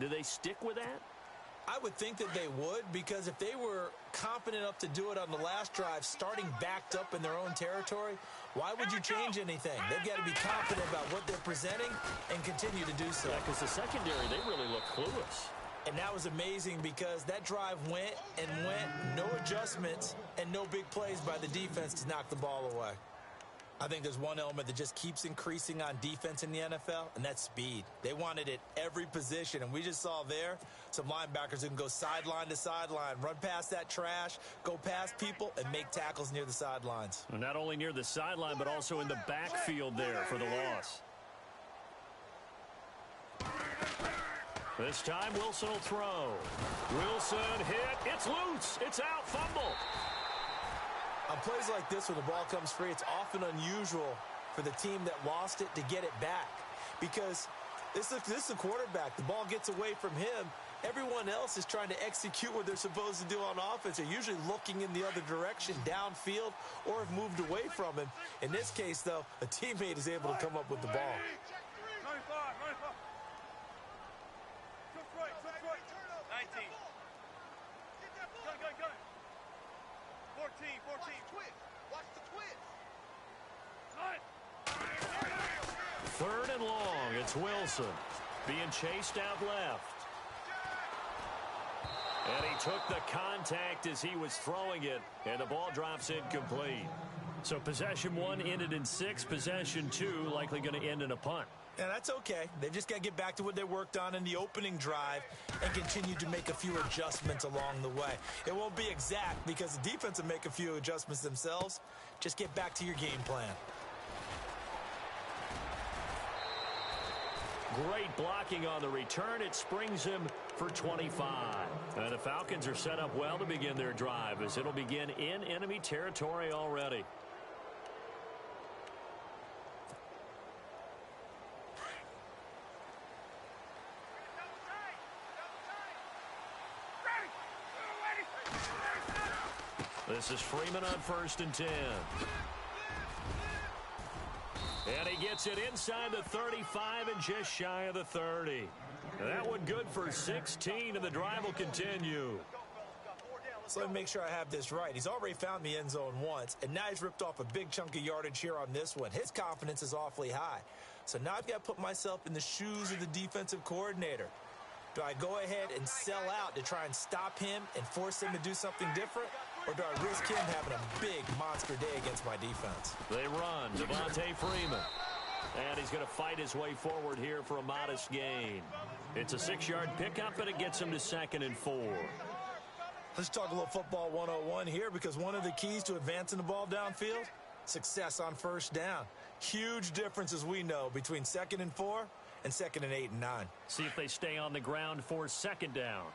Do they stick with that? I would think that they would, because if they were confident enough to do it on the last drive, starting backed up in their own territory, why would you change anything? They've got to be confident about what they're presenting and continue to do so. Yeah, because the secondary, they really look clueless. And that was amazing because that drive went and went, no adjustments and no big plays by the defense to knock the ball away. I think there's one element that just keeps increasing on defense in the NFL, and that's speed. They want it at every position, and we just saw there some linebackers who can go sideline to sideline, run past that trash, go past people, and make tackles near the sidelines. And not only near the sideline, but also in the backfield there for the loss. This time, Wilson will throw. Wilson hit. It's loose. It's out. Fumble. On plays like this, when the ball comes free, it's often unusual for the team that lost it to get it back. Because this is a quarterback. The ball gets away from him. Everyone else is trying to execute what they're supposed to do on offense. They're usually looking in the other direction, downfield, or have moved away from him. In this case, though, a teammate is able to come up with the ball. 95. 19. Go. 14. Watch the twist. Third and long. It's Wilson being chased out left. And he took the contact as he was throwing it, and the ball drops incomplete. So possession 1 ended in 6. Possession 2 likely going to end in a punt. And that's okay. They've just got to get back to what they worked on in the opening drive and continue to make a few adjustments along the way. It won't be exact because the defense will make a few adjustments themselves. Just get back to your game plan. Great blocking on the return. It springs him for 25. And the Falcons are set up well to begin their drive as it'll begin in enemy territory already. This is Freeman on 1st and 10. And he gets it inside the 35 and just shy of the 30. That one good for 16, and the drive will continue. So let me make sure I have this right. He's already found the end zone once, and now he's ripped off a big chunk of yardage here on this one. His confidence is awfully high. So now I've got to put myself in the shoes of the defensive coordinator. Do I go ahead and sell out to try and stop him and force him to do something different? Or do I risk him having a big monster day against my defense? They run. Devontae Freeman. And he's going to fight his way forward here for a modest gain. It's a 6-yard pickup, and it gets him to 2nd and 4. Let's talk a little football 101 here, because one of the keys to advancing the ball downfield, success on first down. Huge difference, as we know, between 2nd and 4 and 2nd and 8 and 9. See if they stay on the ground for 2nd down.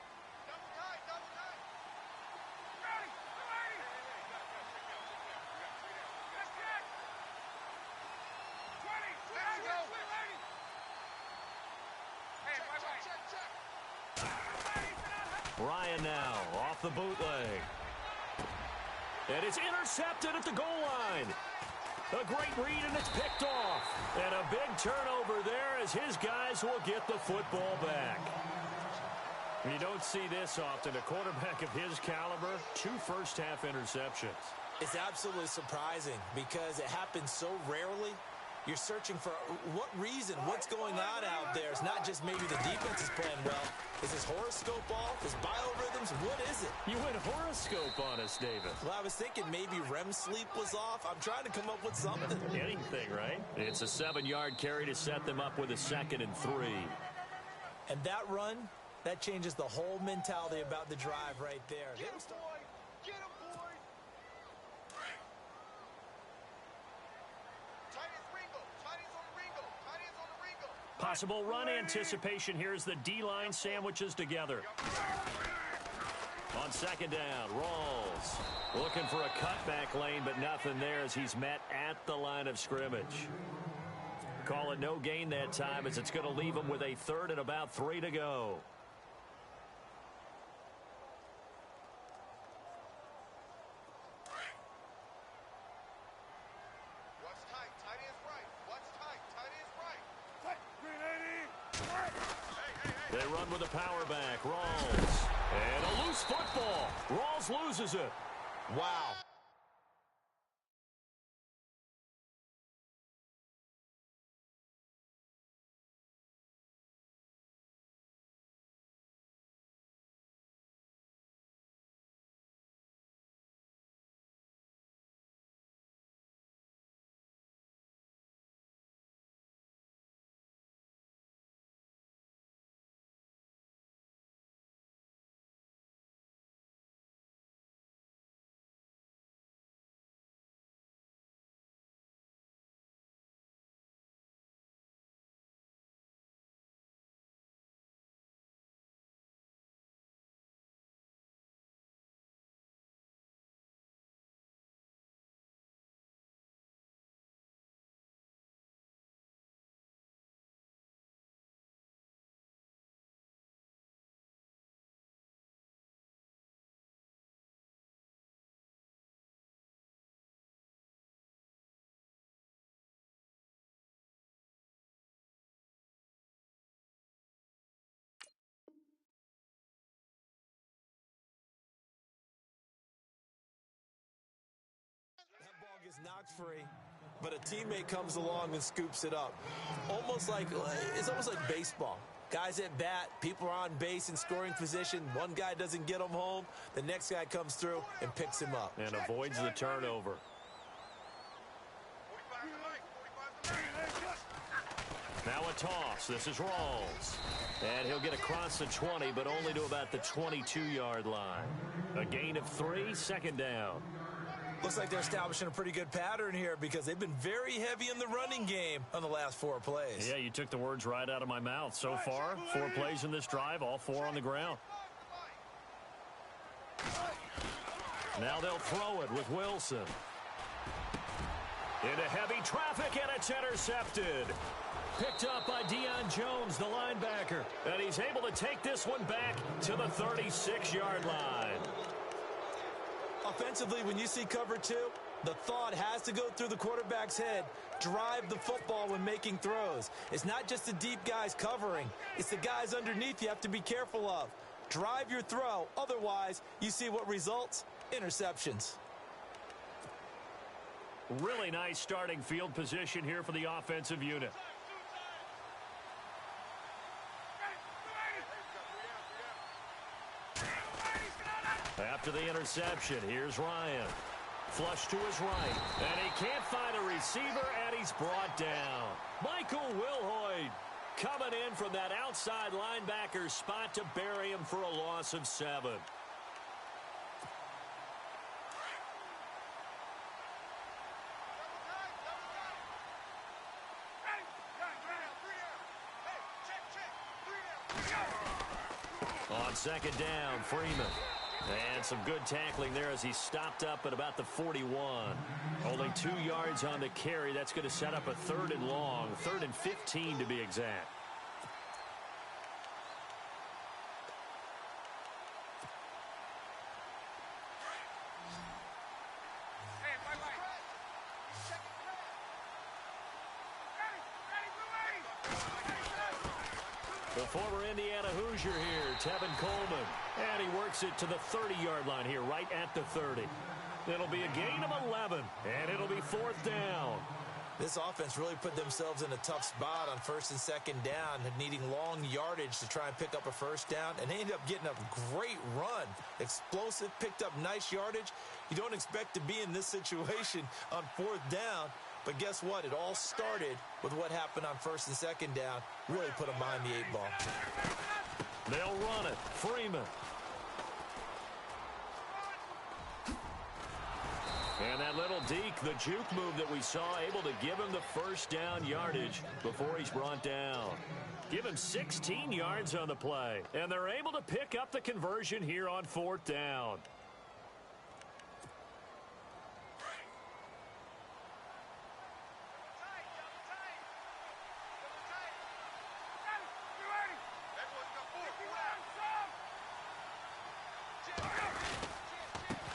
Ryan now off the bootleg. And it's intercepted at the goal line. A great read, and it's picked off. And a big turnover there as his guys will get the football back. You don't see this often. A quarterback of his caliber, 2 first-half interceptions. It's absolutely surprising because it happens so rarely. You're searching for what reason, what's going on out there. It's not just maybe the defense is playing well. Is his horoscope off? His biorhythms? What is it? You went horoscope on us, David. Well, I was thinking maybe REM sleep was off. I'm trying to come up with something. Anything, right? It's a 7-yard carry to set them up with a 2nd and 3. And that run, that changes the whole mentality about the drive right there. Get him, boy! Get him, boy! Possible run anticipation. Here's the D-line sandwiches together. On 2nd down, Rawls looking for a cutback lane, but nothing there as he's met at the line of scrimmage. Call it no gain that time as it's going to leave him with a 3rd and about 3 to go. They run with the power back. Rawls. And a loose football. Rawls loses it. Wow. That ball gets knocked free, but a teammate comes along and scoops it up. It's almost like baseball. Guys at bat, people are on base in scoring position. One guy doesn't get him home. The next guy comes through and picks him up. And avoids the turnover. 45 Now a toss. This is Rawls. And he'll get across the 20, but only to about the 22-yard line. A gain of 3, second down. Looks like they're establishing a pretty good pattern here because they've been very heavy in the running game on the last 4 plays. Yeah, you took the words right out of my mouth. So far, 4 plays in this drive, all 4 on the ground. Now they'll throw it with Wilson. Into heavy traffic, and it's intercepted. Picked up by Deion Jones, the linebacker. And he's able to take this one back to the 36-yard line. Offensively, when you see cover 2, the thought has to go through the quarterback's head. Drive the football when making throws. It's not just the deep guys covering. It's the guys underneath you have to be careful of. Drive your throw. Otherwise, you see what results? Interceptions. Really nice starting field position here for the offensive unit. After the interception, here's Ryan. Flush to his right. And he can't find a receiver, and he's brought down. Michael Wilhoit coming in from that outside linebacker spot to bury him for a loss of 7. On second down, Freeman. And some good tackling there as he stopped up at about the 41. Only 2 yards on the carry. That's going to set up a 3rd and long, 3rd and 15 to be exact. The former Indiana Hoosier here, Tevin Coleman. And he works it to the 30-yard line here, right at the 30. It'll be a gain of 11, and it'll be 4th down. This offense really put themselves in a tough spot on 1st and 2nd down, needing long yardage to try and pick up a 1st down, and they ended up getting a great run. Explosive, picked up nice yardage. You don't expect to be in this situation on 4th down, but guess what? It all started with what happened on 1st and 2nd down. Really put them behind the 8 ball. They'll run it. Freeman. And that little deke, the juke move that we saw, able to give him the 1st down yardage before he's brought down. Give him 16 yards on the play. And they're able to pick up the conversion here on 4th down.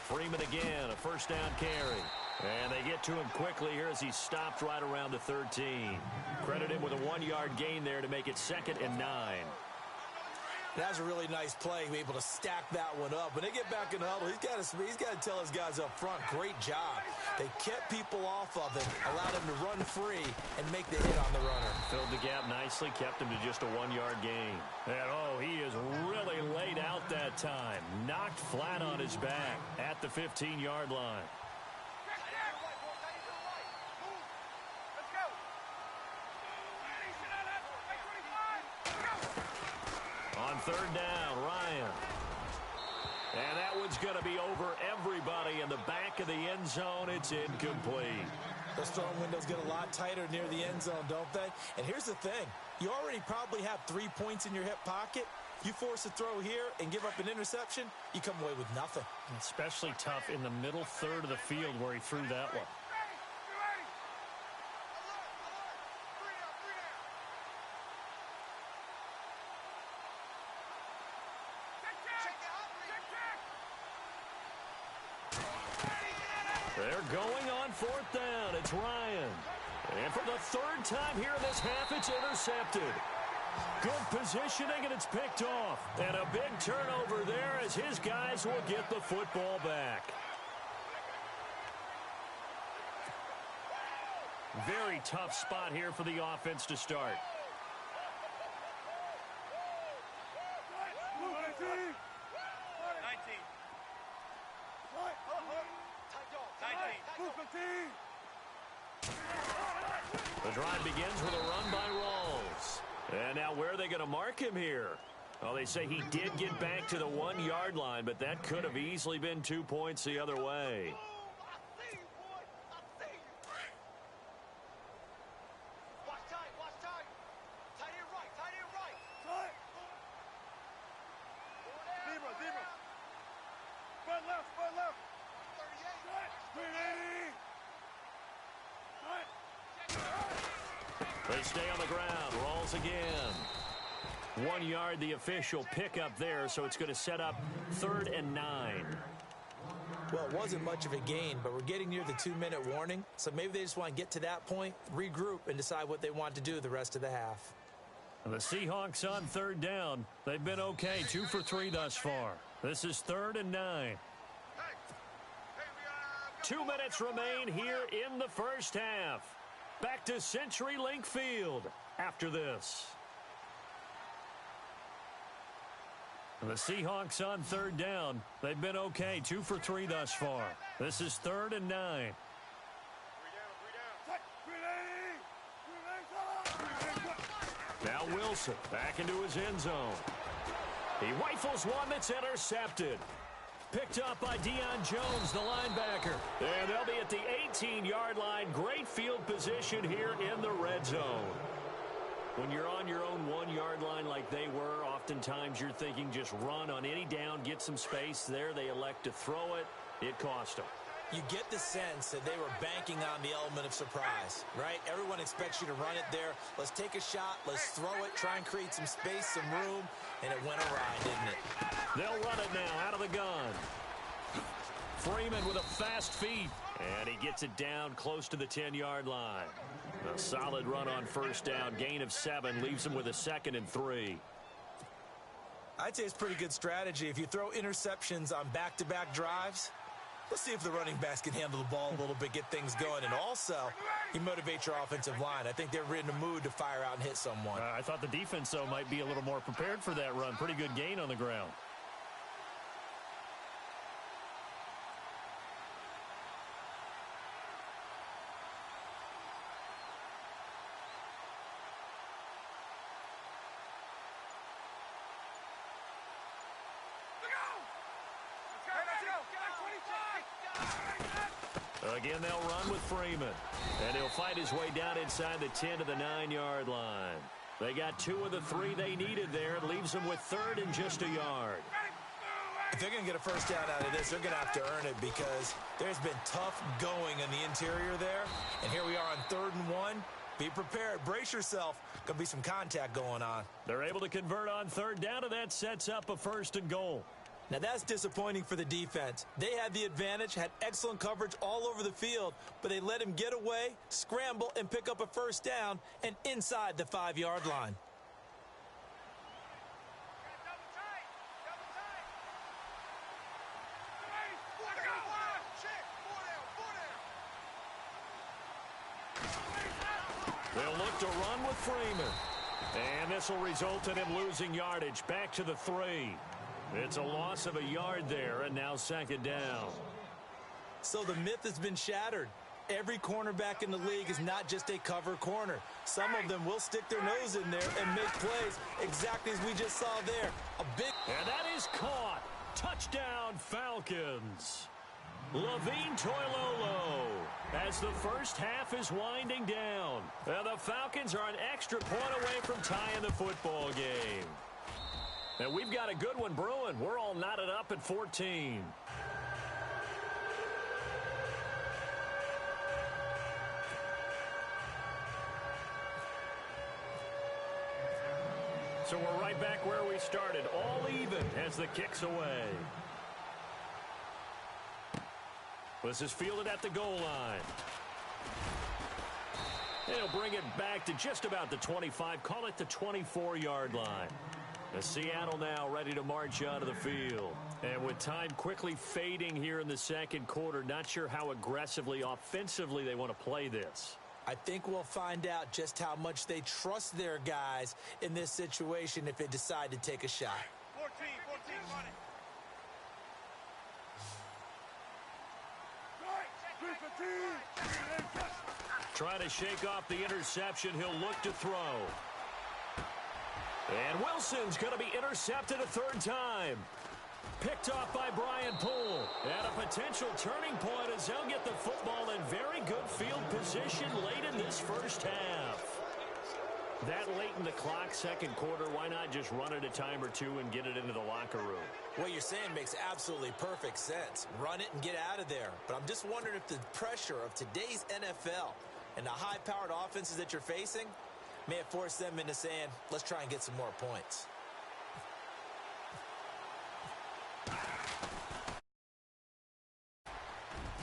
Freeman again, a 1st down carry. And they get to him quickly here as he stopped right around the 13. Credit him with a 1-yard gain there to make it 2nd and 9. That's a really nice play, be able to stack that one up. When they get back in the huddle, he's got to tell his guys up front, great job. They kept people off of him, allowed him to run free and make the hit on the runner. Filled the gap nicely, kept him to just a 1-yard gain. And, oh, he is really laid out that time. Knocked flat on his back at the 15-yard line. On third down, Ryan. And that one's going to be over everybody in the back of the end zone. It's incomplete. Those throwing windows get a lot tighter near the end zone, don't they? And here's the thing. You already probably have 3 points in your hip pocket. You force a throw here and give up an interception, you come away with nothing. Especially tough in the middle third of the field where he threw that one. They're going on fourth down. It's Ryan. And for the third time here in this half, it's intercepted. Good positioning, and it's picked off. And a big turnover there as his guys will get the football back. Very tough spot here for the offense to start. The drive begins with a run by Rawls. And now where are they going to mark him here? Well, they say he did get back to the 1-yard line, but that could have easily been 2 points the other way. They stay on the ground. Rawls again. 1 yard, the official pickup there, so it's going to set up 3rd and 9. Well, it wasn't much of a gain, but we're getting near the 2-minute warning, so maybe they just want to get to that point, regroup, and decide what they want to do the rest of the half. And the Seahawks on 3rd down. They've been okay, 2 for 3 thus far. This is 3rd and 9. 2 minutes remain here in the first half. Back to CenturyLink Field after this. And the Seahawks on 3rd down. They've been okay, 2 for 3 thus far. This is 3rd and 9. Now Wilson back into his end zone. He rifles one that's intercepted. Picked up by Deion Jones, the linebacker. And they'll be at the 18-yard line. Great field position here in the red zone. When you're on your own 1-yard line like they were, oftentimes you're thinking just run on any down, get some space. There they elect to throw it. It cost them. You get the sense that they were banking on the element of surprise, right? Everyone expects you to run it there. Let's take a shot. Let's throw it. Try and create some space, some room. And it went awry, didn't it? They'll run it now out of the gun. Freeman with a fast feet. And he gets it down close to the 10-yard line. A solid run on first down. Gain of 7 leaves him with a 2nd and 3. I'd say it's pretty good strategy. If you throw interceptions on back-to-back drives, let's see if the running backs can handle the ball a little bit, get things going. And also, you motivate your offensive line. I think they're in the mood to fire out and hit someone. I thought the defense, though, might be a little more prepared for that run. Pretty good gain on the ground. Again, they'll run with Freeman. And he'll fight his way down inside the 10 to the 9-yard line. They got 2 of the 3 they needed there. It leaves them with 3rd and just a yard. If they're going to get a first down out of this, they're going to have to earn it because there's been tough going in the interior there. And here we are on 3rd and 1. Be prepared. Brace yourself. Going to be some contact going on. They're able to convert on 3rd down, and that sets up a 1st and goal. Now, that's disappointing for the defense. They had the advantage, had excellent coverage all over the field, but they let him get away, scramble, and pick up a first down and inside the 5-yard line. They'll look to run with Freeman. And this will result in him losing yardage back to the 3. It's a loss of a yard there, and now second down. So the myth has been shattered. Every cornerback in the league is not just a cover corner. Some of them will stick their nose in there and make plays exactly as we just saw there. And that is caught. Touchdown, Falcons. Levine Toilolo as the first half is winding down. And the Falcons are an extra point away from tying the football game. And we've got a good one brewing. We're all knotted up at 14. So we're right back where we started, all even as the kick's away. This is fielded at the goal line. They'll bring it back to just about the 25, call it the 24-yard line. Seattle now ready to march out of the field. And with time quickly fading here in the second quarter, not sure how aggressively, offensively they want to play this. I think we'll find out just how much they trust their guys in this situation if they decide to take a shot. 14, money. Trying to shake off the interception. He'll look to throw. And Wilson's going to be intercepted a third time. Picked off by Brian Poole. And a potential turning point as they'll get the football in very good field position late in this first half. That late in the clock, second quarter, why not just run it a time or two and get it into the locker room? What you're saying makes absolutely perfect sense. Run it and get out of there. But I'm just wondering if the pressure of today's NFL and the high-powered offenses that you're facing may have forced them into saying, let's try and get some more points.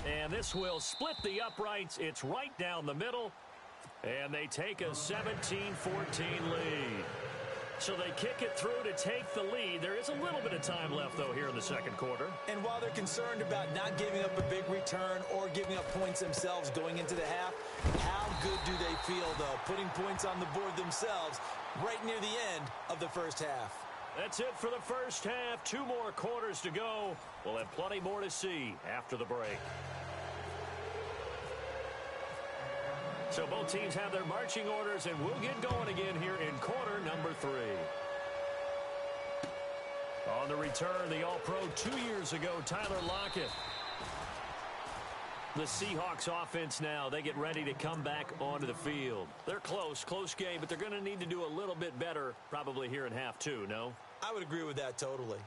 And this will split the uprights. It's right down the middle. And they take a 17-14 lead. So they kick it through to take the lead. There is a little bit of time left, though, here in the second quarter. And while they're concerned about not giving up a big return or giving up points themselves going into the half, how good do they feel, though, putting points on the board themselves right near the end of the first half? That's it for the first half. 2 more quarters to go. We'll have plenty more to see after the break. So both teams have their marching orders, and we'll get going again here in quarter number 3. On the return, the All-Pro 2 years ago, Tyler Lockett. The Seahawks offense now, they get ready to come back onto the field. They're close game, but they're going to need to do a little bit better probably here in half 2, no? I would agree with that totally.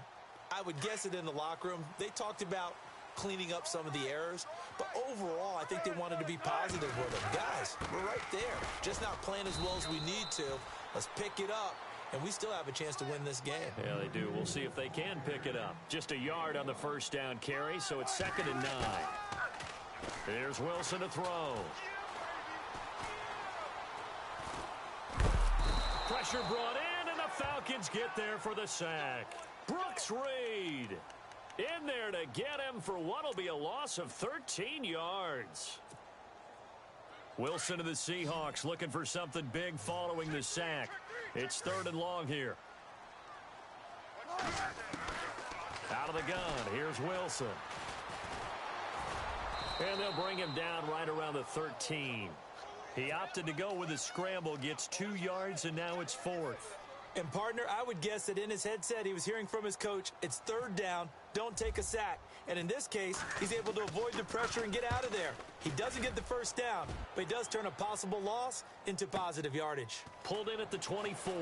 I would guess it in the locker room. They talked about cleaning up some of the errors, but overall I think they wanted to be positive with them. Guys, we're right there, just not playing as well as we need to. Let's pick it up, and we still have a chance to win this game. Yeah, they do. We'll see if they can pick it up. Just a yard on the first down carry, so it's 2nd and 9. Here's Wilson to throw. Pressure brought in, and the Falcons get there for the sack. Brooks Reed in there to get him for what will be a loss of 13 yards. Wilson to the Seahawks looking for something big following the sack. It's 3rd and long here. Out of the gun, here's Wilson. And they'll bring him down right around the 13. He opted to go with a scramble, gets 2 yards, and now it's 4th. And, partner, I would guess that in his headset he was hearing from his coach, it's 3rd down, don't take a sack. And in this case, he's able to avoid the pressure and get out of there. He doesn't get the first down, but he does turn a possible loss into positive yardage. Pulled in at the 24.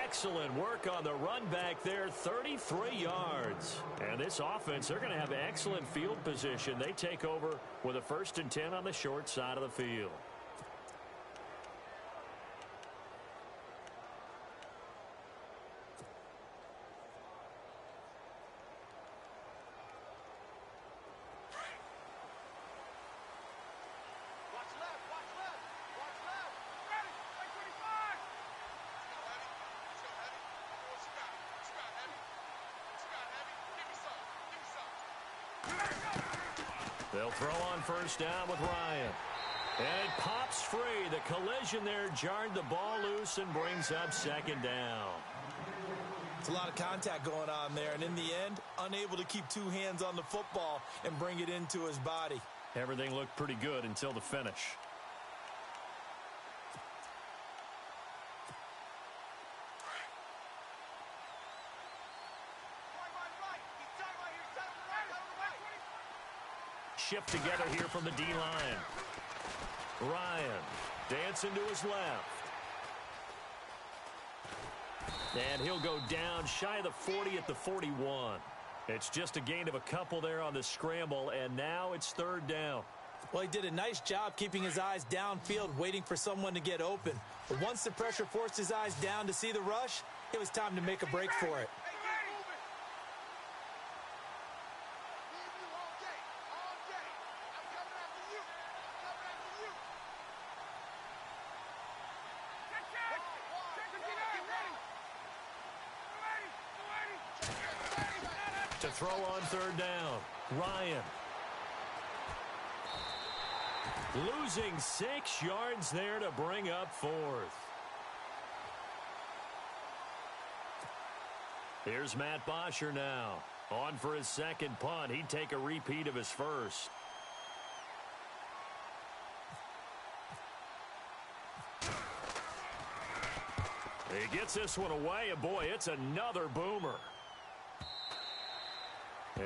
Excellent work on the run back there, 33 yards. And this offense, they're going to have excellent field position. They take over with a 1st and 10 on the short side of the field. They'll throw on first down with Ryan. And it pops free. The collision there jarred the ball loose and brings up second down. It's a lot of contact going on there, and in the end, unable to keep two hands on the football and bring it into his body. Everything looked pretty good until the finish. Shift together here from the D-line. Ryan dancing to his left. And he'll go down shy of the 40 at the 41. It's just a gain of a couple there on the scramble, and now it's third down. Well, he did a nice job keeping his eyes downfield, waiting for someone to get open. But once the pressure forced his eyes down to see the rush, it was time to make a break for it. To throw on third down, Ryan. Losing 6 yards there to bring up fourth. Here's Matt Bosher now. On for his second punt. He'd take a repeat of his first. He gets this one away, and boy, it's another boomer.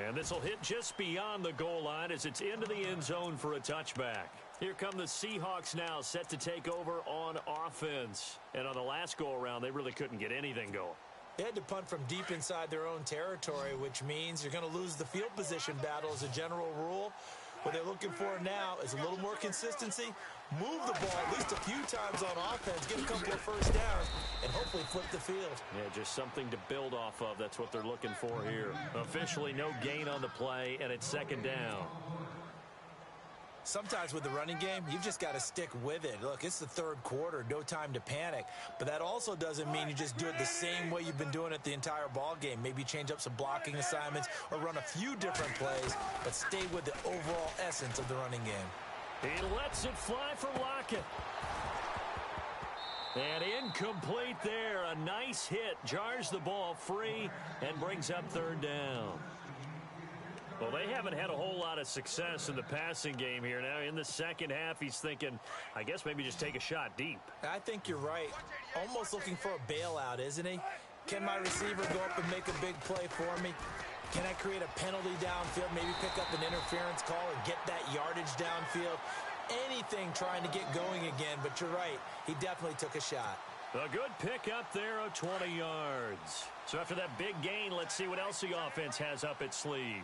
And this will hit just beyond the goal line as it's into the end zone for a touchback. Here come the Seahawks now, set to take over on offense. And on the last go-around, they really couldn't get anything going. They had to punt from deep inside their own territory, which means you're going to lose the field position battle as a general rule. What they're looking for now is a little more consistency, move the ball at least a few times on offense, get a couple of first downs, and hopefully flip the field. Yeah, just something to build off of. That's what they're looking for here. Officially no gain on the play, and it's second down. Sometimes with the running game, you've just got to stick with it. Look, it's the third quarter, no time to panic. But that also doesn't mean you just do it the same way you've been doing it the entire ball game. Maybe change up some blocking assignments or run a few different plays, but stay with the overall essence of the running game. He lets it fly for Lockett. And incomplete there. A nice hit. Jars the ball free and brings up third down. Well, they haven't had a whole lot of success in the passing game here. Now, in the second half, he's thinking, I guess maybe just take a shot deep. I think you're right. Almost looking for a bailout, isn't he? Can my receiver go up and make a big play for me? Can I create a penalty downfield, maybe pick up an interference call and get that yardage downfield? Anything trying to get going again, but you're right. He definitely took a shot. A good pick up there of 20 yards. So after that big gain, let's see what else the offense has up its sleeve.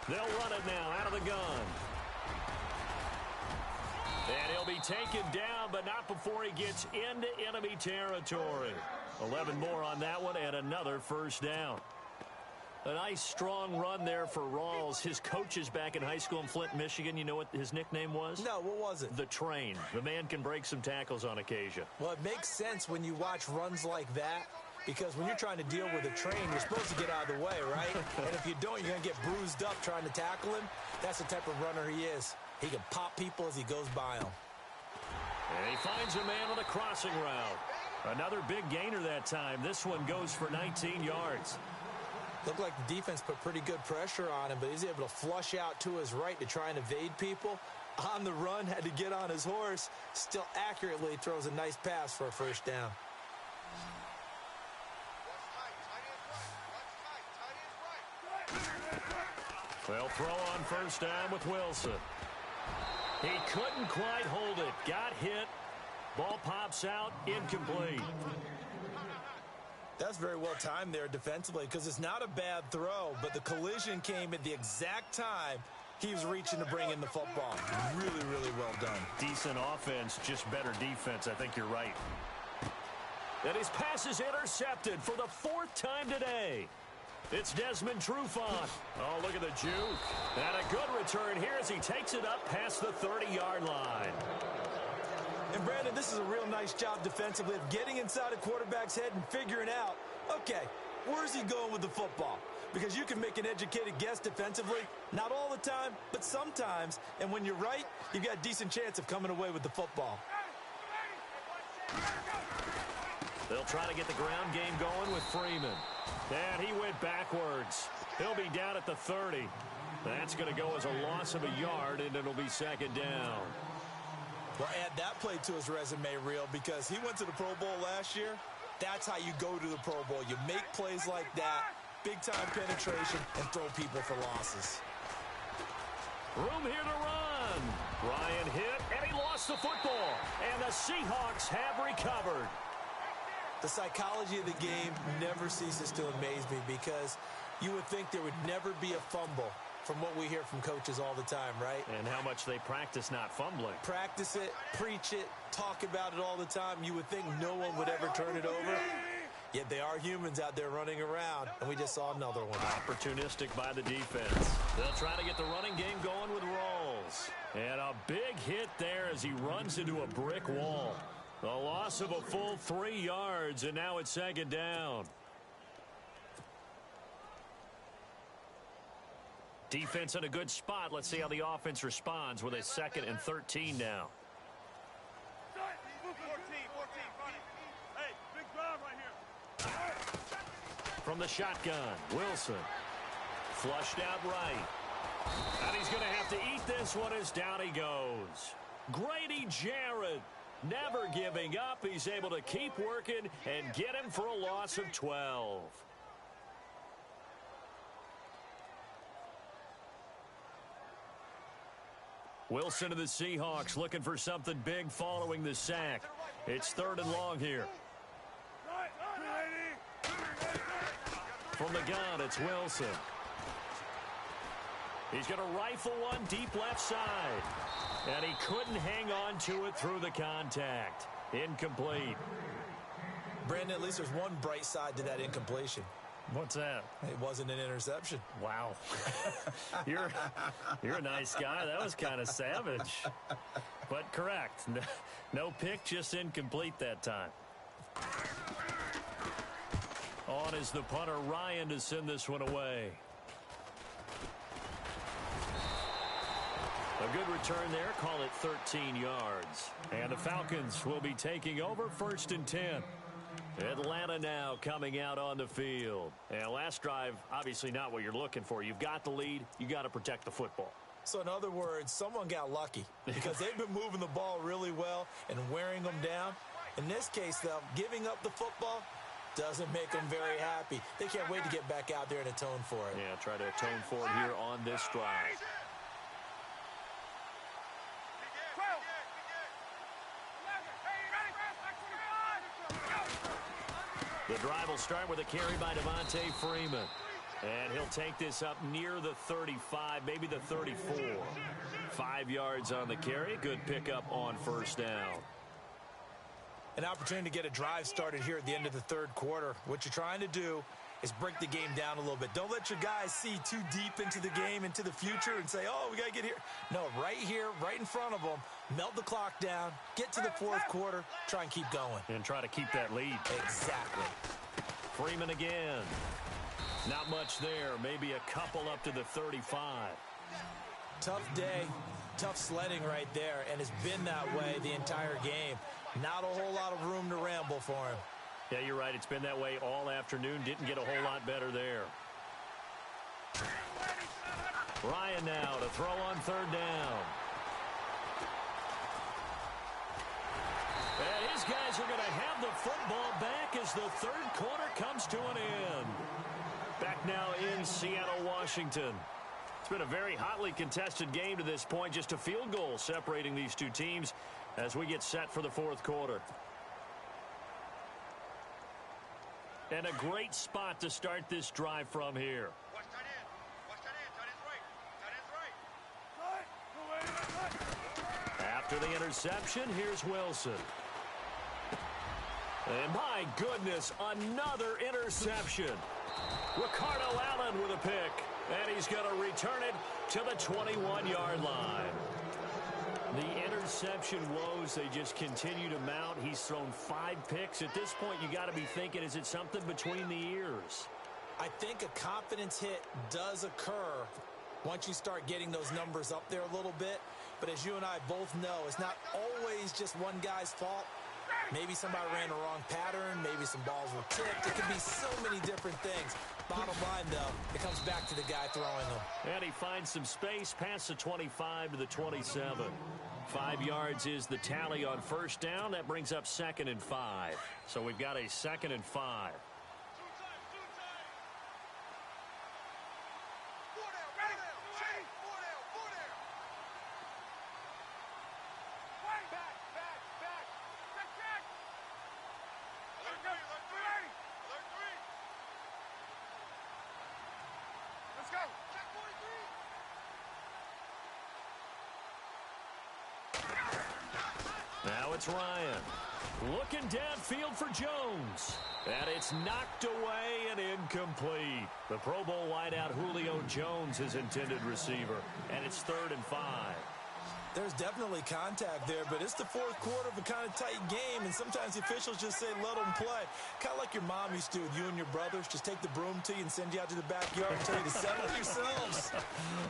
They'll run it now out of the gun. And he'll be taken down, but not before he gets into enemy territory. 11 more on that one, and another first down. A nice, strong run there for Rawls. His coaches back in high school in Flint, Michigan, you know what his nickname was? No, what was it? The Train. The man can break some tackles on occasion. Well, it makes sense when you watch runs like that, because when you're trying to deal with a train, you're supposed to get out of the way, right? And if you don't, you're going to get bruised up trying to tackle him. That's the type of runner he is. He can pop people as he goes by them. And he finds a man on the crossing route. Another big gainer that time. This one goes for 19 yards. Looked like the defense put pretty good pressure on him, but he's able to flush out to his right to try and evade people. On the run, had to get on his horse. Still accurately throws a nice pass for a first down. They'll throw on first down with Wilson. He couldn't quite hold it. Got hit. Ball pops out. Incomplete. That's very well timed there defensively, because it's not a bad throw, but the collision came at the exact time he was reaching to bring in the football. Really, really well done. Decent offense, just better defense. I think you're right. And his pass is intercepted for the fourth time today. It's Desmond Trufant. Oh, look at the juke. And a good return here as he takes it up past the 30-yard line. And, Brandon, this is a real nice job defensively of getting inside a quarterback's head and figuring out, okay, where's he going with the football? because you can make an educated guess defensively. Not all the time, but sometimes. And when you're right, you've got a decent chance of coming away with the football. They'll try to get the ground game going with Freeman. And he went backwards. He'll be down at the 30. That's going to go as a loss of a yard, and it'll be second down. Well, add that play to his resume reel because he went to the Pro Bowl last year. That's how you go to the Pro Bowl. You make plays like that, big-time penetration, and throw people for losses. Room here to run. Ryan hit, and he lost the football. And the Seahawks have recovered. The psychology of the game never ceases to amaze me because you would think there would never be a fumble from what we hear from coaches all the time, right? And how much they practice not fumbling. Practice it, preach it, talk about it all the time. You would think no one would ever turn it over. Yet they are humans out there running around, and we just saw another one. Opportunistic by the defense. They'll try to get the running game going with Rolls. And a big hit there as he runs into a brick wall. A loss of a full 3 yards, and now it's second down. Defense in a good spot. Let's see how the offense responds with a 2nd and 13 now. 14, buddy. Hey, big drive right here. From the shotgun, Wilson. Flushed out right. And he's going to have to eat this one as down he goes. Grady Jarrett never giving up. He's able to keep working and get him for a loss of 12. Wilson of the Seahawks looking for something big following the sack. It's 3rd and long here. From the gun, it's Wilson. He's going to rifle one deep left side. And he couldn't hang on to it through the contact. Incomplete. Brandon, at least there's one bright side to that incompletion. What's that? It wasn't an interception. Wow. You're a nice guy. That was kind of savage. But correct. No pick, just incomplete that time. On is the punter, Ryan, to send this one away. A good return there. Call it 13 yards. And the Falcons will be taking over 1st and 10. Atlanta now coming out on the field. And last drive, obviously not what you're looking for. You've got the lead. You got to protect the football. So in other words, someone got lucky because they've been moving the ball really well and wearing them down. In this case, though, giving up the football doesn't make them very happy. They can't wait to get back out there and atone for it. Yeah, try to atone for it here on this drive. The drive will start with a carry by Devontae Freeman. And he'll take this up near the 35, maybe the 34. 5 yards on the carry. Good pickup on 1st down. An opportunity to get a drive started here at the end of the 3rd quarter. What you're trying to do is break the game down a little bit. Don't let your guys see too deep into the game, into the future, and say, oh, we got to get here. No, right here, right in front of them, melt the clock down, get to the 4th quarter, try and keep going. And try to keep that lead. Exactly. Freeman again. Not much there. Maybe a couple up to the 35. Tough day, tough sledding right there, and it's been that way the entire game. Not a whole lot of room to ramble for him. Yeah, you're right. It's been that way all afternoon. Didn't get a whole lot better there. Ryan now to throw on 3rd down. And his guys are going to have the football back as the 3rd quarter comes to an end. Back now in Seattle, Washington. It's been a very hotly contested game to this point. Just a field goal separating these two teams as we get set for the 4th quarter. And a great spot to start this drive from here. Watch that in. Watch that is right. That is right. After the interception, here's Wilson. And my goodness, another interception. Ricardo Allen with a pick. And he's going to return it to the 21-yard line. The interception woes, they just continue to mount. He's thrown 5 picks. At this point, you got to be thinking, is it something between the ears? I think a confidence hit does occur once you start getting those numbers up there a little bit. But as you and I both know, it's not always just one guy's fault. Maybe somebody ran the wrong pattern. Maybe some balls were tipped. It could be so many different things. Bottom line, though, it comes back to the guy throwing them. And he finds some space past the 25 to the 27. 5 yards is the tally on first down. That brings up 2nd and 5. So we've got a 2nd and 5. Now it's Ryan. Looking downfield for Jones. And it's knocked away and incomplete. The Pro Bowl wideout Julio Jones, his intended receiver. And it's 3rd and 5. There's definitely contact there, but it's the fourth quarter of a kind of tight game, and sometimes the officials just say, let them play. Kind of like your mom used to with you and your brothers. Just take the broom to you and send you out to the backyard and tell you to settle yourselves.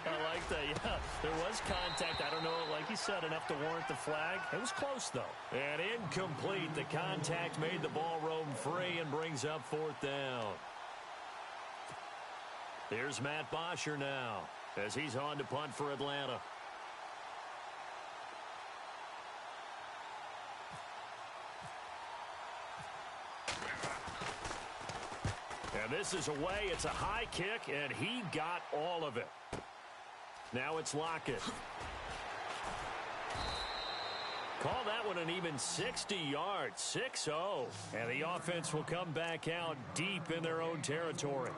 I like that, yeah. There was contact. I don't know, like you said, enough to warrant the flag. It was close, though. And incomplete. The contact made the ball roam free and brings up 4th down. Here's Matt Bosher now as he's on to punt for Atlanta. And this is away. It's a high kick, and he got all of it. Now it's Lockett. Call that one an even 60 yards, 6-0. And the offense will come back out deep in their own territory.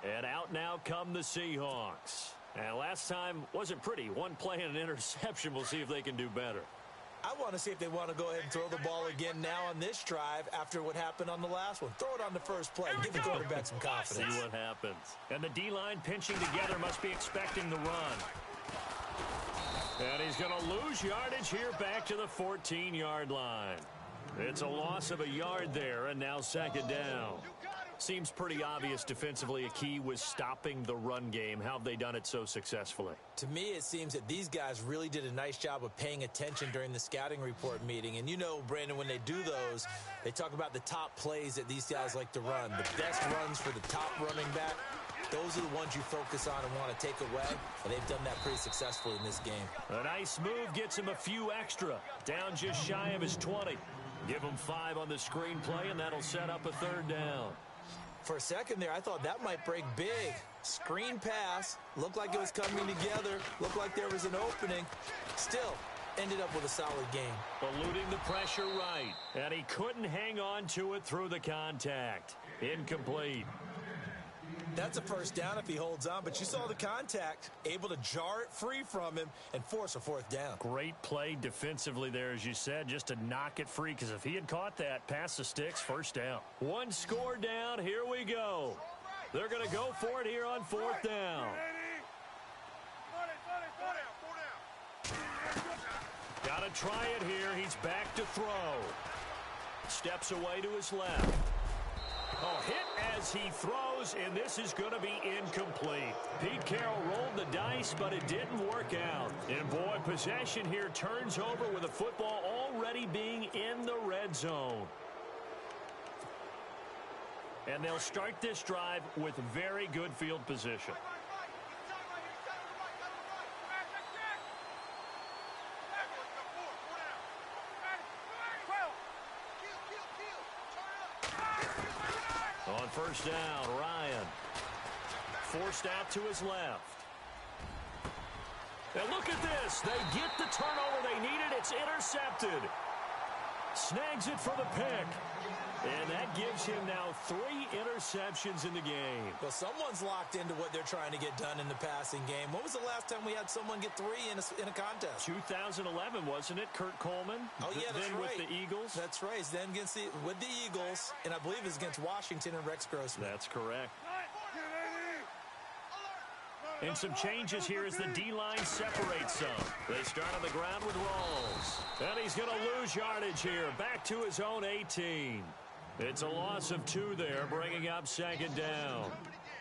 And out now come the Seahawks. And last time wasn't pretty. One play and an interception. We'll see if they can do better. I want to see if they want to go ahead and throw the ball again now on this drive after what happened on the last one. Throw it on the first play. Give the quarterback some confidence. See what happens. And the D-line pinching together must be expecting the run. And he's going to lose yardage here back to the 14-yard line. It's a loss of a yard there, and now 2nd down. Seems pretty obvious defensively a key was stopping the run game. How have they done it so successfully? To me, it seems that these guys really did a nice job of paying attention during the scouting report meeting. And you know, Brandon, when they do those, they talk about the top plays that these guys like to run. The best runs for the top running back, those are the ones you focus on and want to take away. And they've done that pretty successfully in this game. A nice move gets him a few extra. Down just shy of his 20. Give him 5 on the screenplay, and that'll set up a 3rd down. For a second there, I thought that might break big. Screen pass. Looked like it was coming together. Looked like there was an opening. Still, ended up with a solid game. Eluding the pressure right. And he couldn't hang on to it through the contact. Incomplete. That's a first down if he holds on, but you saw the contact. Able to jar it free from him and force a 4th down. Great play defensively there, as you said, just to knock it free, because if he had caught that, past the sticks, 1st down. 1 score down, here we go. They're going to go for it here on 4th down. Got to try it here. He's back to throw. Steps away to his left. Oh, hit as he throws, and this is going to be incomplete. Pete Carroll rolled the dice, but it didn't work out. And, boy, possession here turns over with the football already being in the red zone. And they'll start this drive with very good field position. On 1st down, Ryan. Forced out to his left. And look at this. They get the turnover they needed. It's intercepted. Snags it for the pick. And that gives him now 3 interceptions in the game. Well, someone's locked into what they're trying to get done in the passing game. When was the last time we had someone get 3 in a contest? 2011, wasn't it? Kurt Coleman? Oh, yeah, that's then right. With the Eagles? That's right. Then with the Eagles, and I believe it's against Washington and Rex Grossman. That's correct. And some changes here as the D-line separates some. They start on the ground with Rawls. And he's going to lose yardage here. Back to his own 18. It's a loss of 2 there, bringing up second down.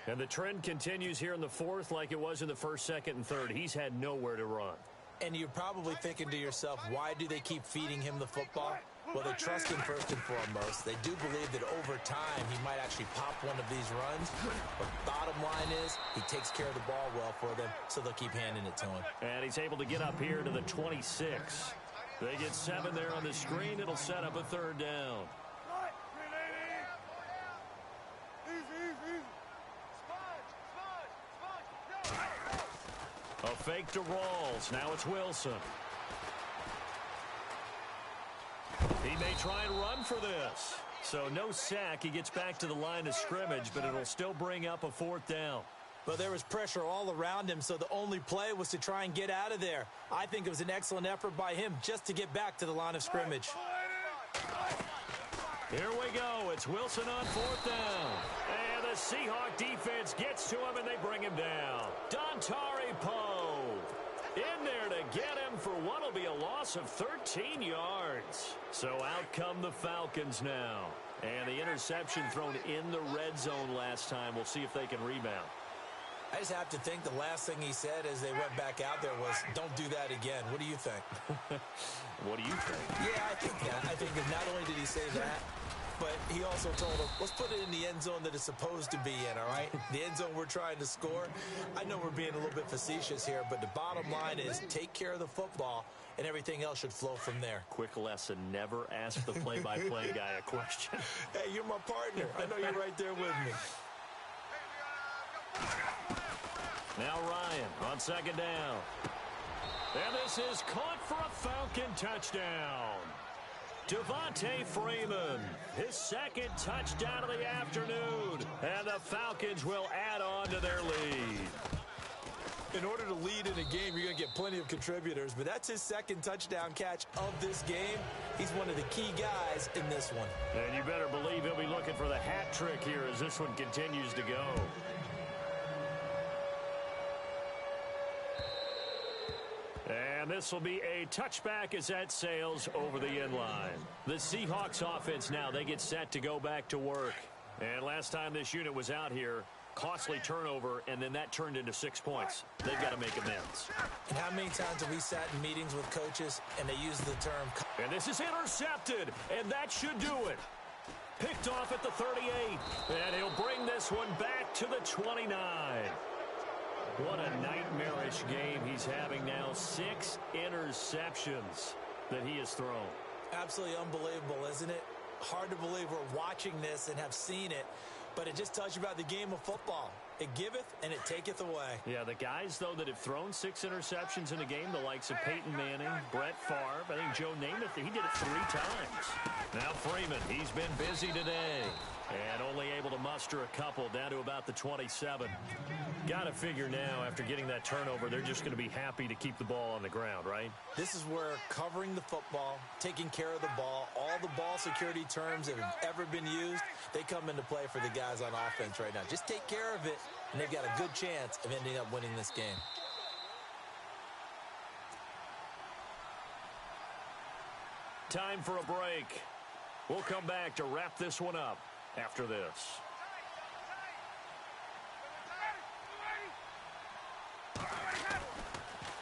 And the trend continues here in the fourth like it was in the first, second, and third. He's had nowhere to run. And you're probably thinking to yourself, why do they keep feeding him the football? Well, they trust him first and foremost. They do believe that over time he might actually pop one of these runs. But bottom line is he takes care of the ball well for them, so they'll keep handing it to him. And he's able to get up here to the 26. They get 7 there on the screen. It'll set up a third down. A fake to Rawls. Now it's Wilson. He may try and run for this. So no sack. He gets back to the line of scrimmage, but it'll still bring up a fourth down. But there was pressure all around him, so the only play was to try and get out of there. I think it was an excellent effort by him just to get back to the line of scrimmage. Here we go. It's Wilson on fourth down. And the Seahawk defense gets to him, and they bring him down. Dontari Poe in there to get him for what will be a loss of 13 yards. So out come the Falcons now. And the interception thrown in the red zone last time. We'll see if they can rebound. I just have to think the last thing he said as they went back out there was, don't do that again. What do you think? What do you think? Yeah, I think that. I think that not only did he say that, but he also told him, let's put it in the end zone that it's supposed to be in, all right? The end zone we're trying to score. I know we're being a little bit facetious here, but the bottom line is take care of the football, and everything else should flow from there. Quick lesson, never ask the play-by-play guy a question. Hey, you're my partner. I know you're right there with me. Now Ryan on second down. And this is caught for a Falcon touchdown. Devontae Freeman, his second touchdown of the afternoon. And the Falcons will add on to their lead. In order to lead in a game, you're going to get plenty of contributors, but that's his second touchdown catch of this game. He's one of the key guys in this one. And you better believe he'll be looking for the hat trick here as this one continues to go. And this will be a touchback as that sails over the end line. The Seahawks offense now, they get set to go back to work. And last time this unit was out here, costly turnover, and then that turned into 6 points. They've got to make amends. And how many times have we sat in meetings with coaches and they use the term... And this is intercepted, and that should do it. Picked off at the 38, and he'll bring this one back to the 29. What a nightmarish game he's having now. 6 interceptions that he has thrown. Absolutely unbelievable, isn't it? Hard to believe we're watching this and have seen it, but it just tells you about the game of football. It giveth and it taketh away. Yeah, the guys, though, that have thrown 6 interceptions in a game, the likes of Peyton Manning, Brett Favre, I think Joe Namath, he did it 3 times. Now Freeman, he's been busy today. And only able to muster a couple down to about the 27. Got to figure now, after getting that turnover, they're just going to be happy to keep the ball on the ground, right? This is where covering the football, taking care of the ball, all the ball security terms that have ever been used, they come into play for the guys on offense right now. Just take care of it, and they've got a good chance of ending up winning this game. Time for a break. We'll come back to wrap this one up after this.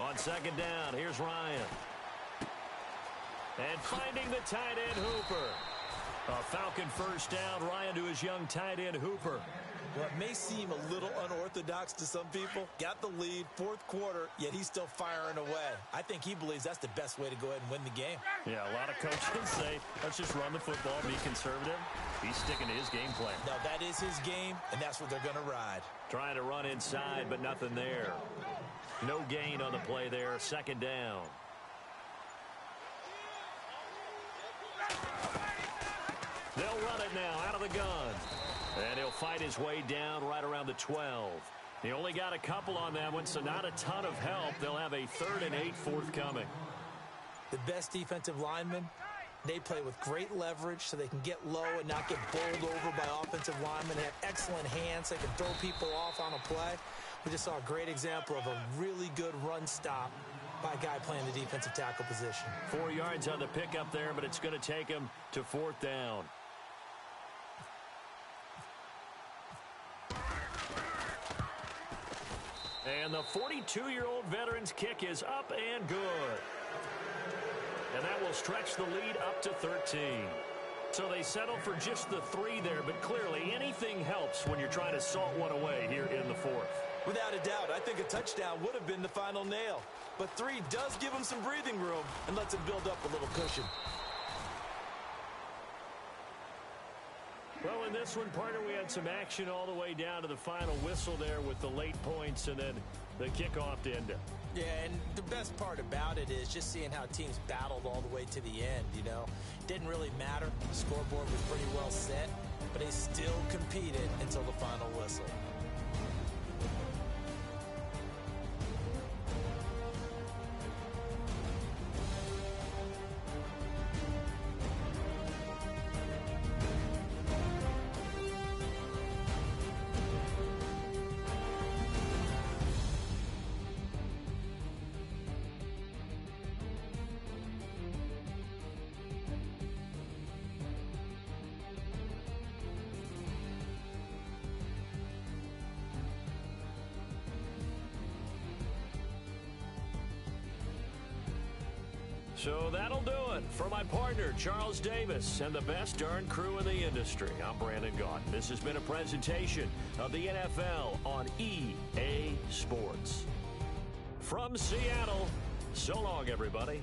On second down, here's Ryan. And finding the tight end Hooper. A Falcon first down, Ryan to his young tight end Hooper. Well, it may seem a little unorthodox to some people. Got the lead, fourth quarter, yet he's still firing away. I think he believes that's the best way to go ahead and win the game. Yeah, a lot of coaches say, let's just run the football, be conservative. He's sticking to his game plan. Now, that is his game, and that's what they're going to ride. Trying to run inside, but nothing there. No gain on the play there, second down. They'll run it now out of the gun. And he'll fight his way down right around the 12. He only got a couple on that one, so not a ton of help. They'll have a 3rd and 8 forthcoming. The best defensive linemen, they play with great leverage so they can get low and not get bowled over by offensive linemen. They have excellent hands. They can throw people off on a play. We just saw a great example of a really good run stop by a guy playing the defensive tackle position. 4 yards on the pickup there, but it's going to take him to 4th down. And the 42-year-old veteran's kick is up and good. And that will stretch the lead up to 13. So they settle for just the 3 there, but clearly anything helps when you're trying to salt one away here in the 4th. Without a doubt, I think a touchdown would have been the final nail. But 3 does give him some breathing room and lets him build up a little cushion. Well, in this one, partner, we had some action all the way down to the final whistle there with the late points and then the kickoff to end it. Yeah, and the best part about it is just seeing how teams battled all the way to the end, you know. Didn't really matter. The scoreboard was pretty well set, but they still competed until the final whistle. So that'll do it for my partner, Charles Davis, and the best darn crew in the industry. I'm Brandon Gaudin. This has been a presentation of the NFL on EA Sports. From Seattle, so long, everybody.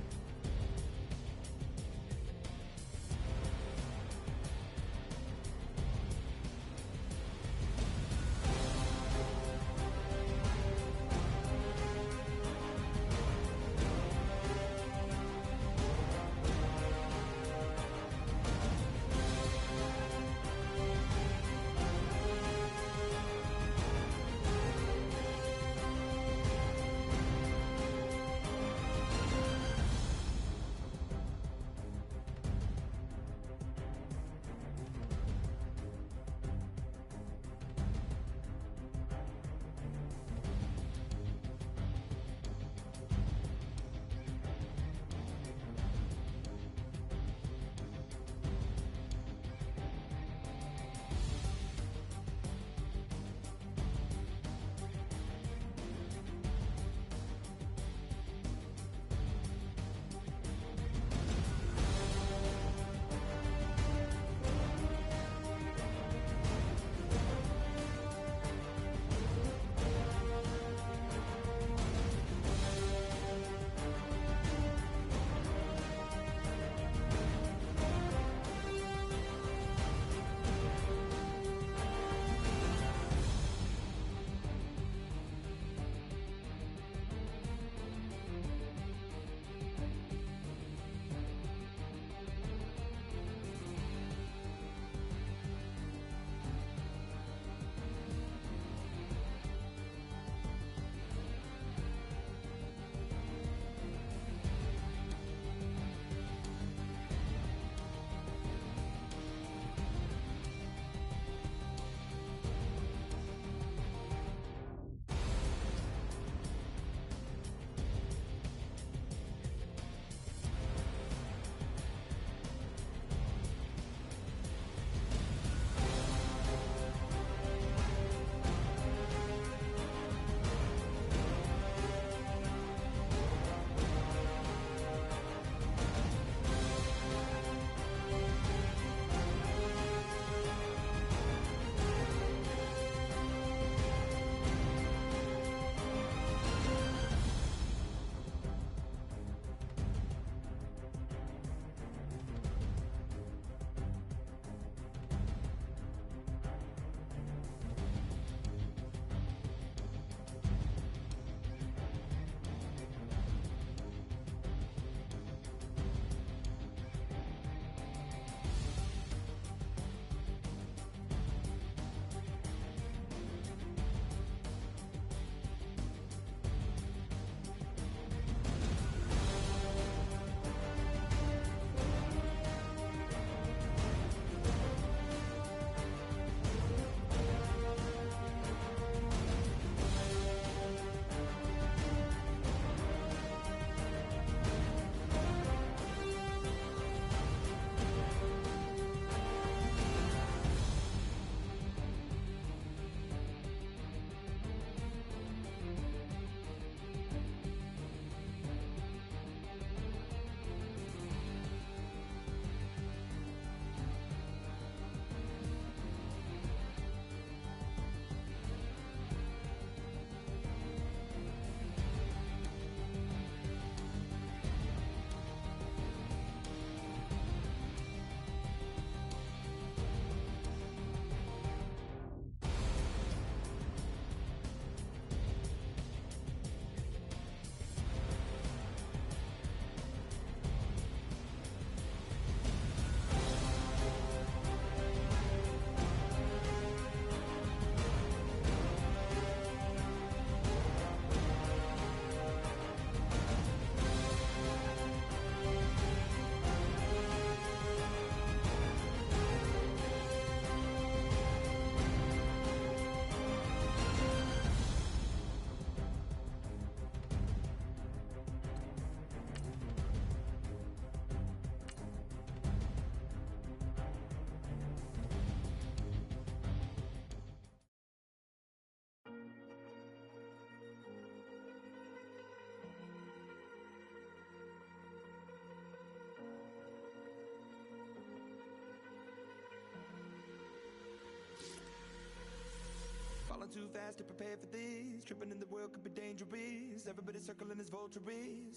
Falling too fast to prepare for this. Tripping in the world could be dangerous. Everybody circling as vultures.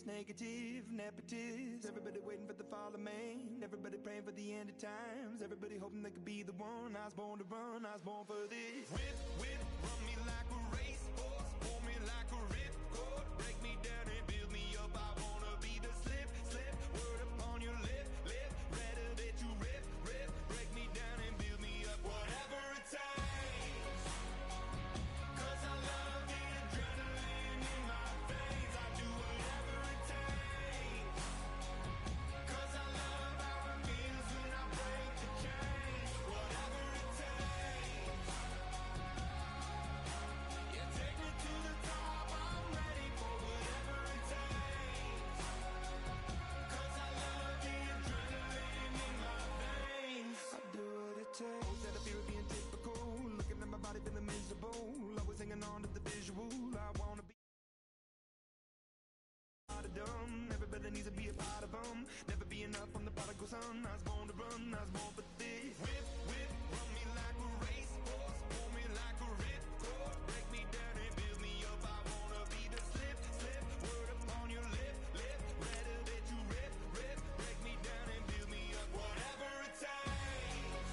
Negative, nepotist. Everybody waiting for the fall of man. Everybody praying for the end of times. Everybody hoping they could be the one. I was born to run, I was born for this. Whip, whip, run me like a racehorse. Pull me like a ripcord. Break me down and build me up. I wanna be the slip, slip. Word upon your lip, lip. Rather that you rip, rip. Break me down and build me up. Whatever it takes. 'Cause I love the adrenaline in my veins. I do whatever it takes. 'Cause I love how it feels when I break the chains. Whatever it takes. Yeah, take me to the top. I'm ready for whatever it takes. 'Cause I love the adrenaline in my veins. I do what it takes. Instead of fear of being typical, looking at my body feeling miserable. Always hanging on to the visual. I wanna be dumb. Everybody needs to be a part of them. Never be enough on the prodigal son. I was born to run, I was born for this. Whip, whip, run me like a racehorse. Pull me like a ripcord. Break me down and build me up. I wanna be the slip, slip. Word upon your lip, lip. Rather that you rip, rip. Break me down and build me up. Whatever it takes.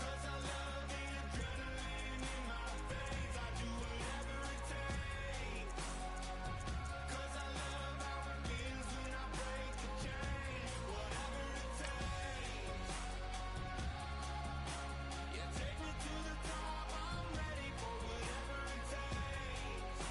'Cause I love the adrenaline in my veins. I do whatever it takes. 'Cause I love how it feels when I break the chains. Whatever it takes. Yeah, take me to the top. I'm ready for whatever it takes.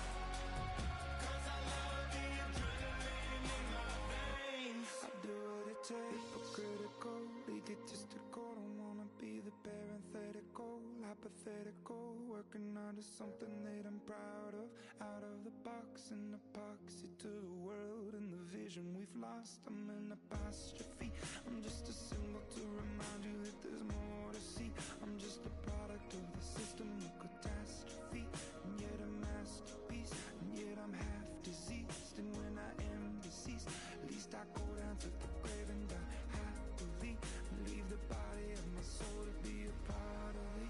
'Cause I love the adrenaline in my veins. I do what it takes. Hypocritical, egotistical. Don't wanna be the parenthetical, hypothetical. Working onto something that I'm proud of. Out of the box, an epoxy to the world and the vision we've lost. I'm an apostrophe. I'm just a symbol to remind you that there's more to see. I'm just a product of the system of catastrophe, and yet a masterpiece, and yet I'm half diseased. And when I am deceased, at least I go down to the grave and die happily, and leave the body of my soul to be a part of me.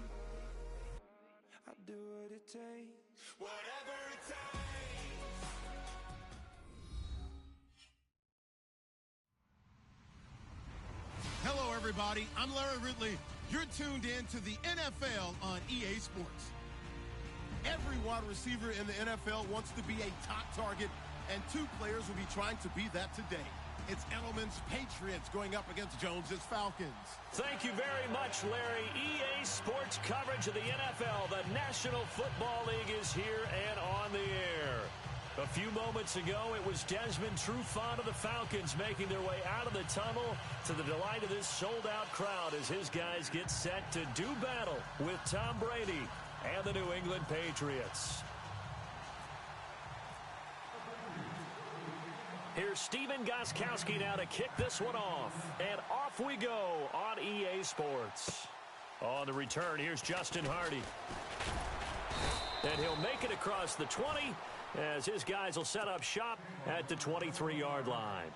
I do what it takes. Whatever it takes. Hello, everybody. I'm Larry Ridley. You're tuned in to the NFL on EA Sports. Every wide receiver in the NFL wants to be a top target, and two players will be trying to be that today. It's Edelman's Patriots going up against Jones's Falcons. Thank you very much, Larry. EA Sports coverage of the NFL. The National Football League is here and on the air. A few moments ago, it was Desmond Trufant of the Falcons making their way out of the tunnel to the delight of this sold-out crowd as his guys get set to do battle with Tom Brady and the New England Patriots. Here's Steven Gostkowski now to kick this one off. And off we go on EA Sports. On the return, here's Justin Hardy. And he'll make it across the 20 as his guys will set up shop at the 23-yard line.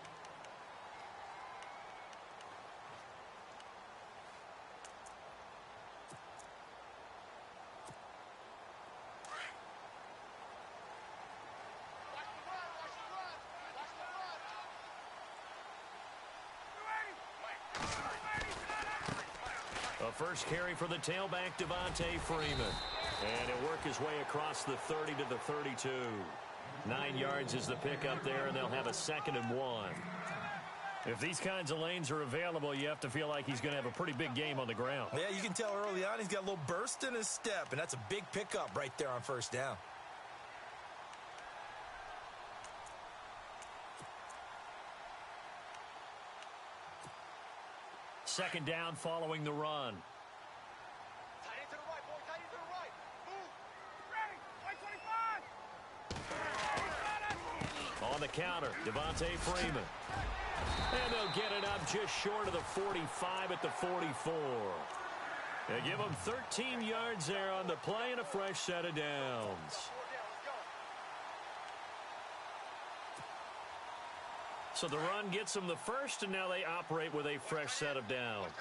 A first carry for the tailback, Devontae Freeman. And he'll work his way across the 30 to the 32. 9 yards is the pickup there, and they'll have a 2nd and 1. If these kinds of lanes are available, you have to feel like he's going to have a pretty big game on the ground. Yeah, you can tell early on he's got a little burst in his step, and that's a big pickup right there on first down. Second down following the run. Tight end to the right, boy. Tight end to the right. Move. Ready. White 25. On the counter, Devontae Freeman. And they'll get it up just short of the 45 at the 44. They give him 13 yards there on the play and a fresh set of downs. So the run gets them the first, and now they operate with a fresh set of downs.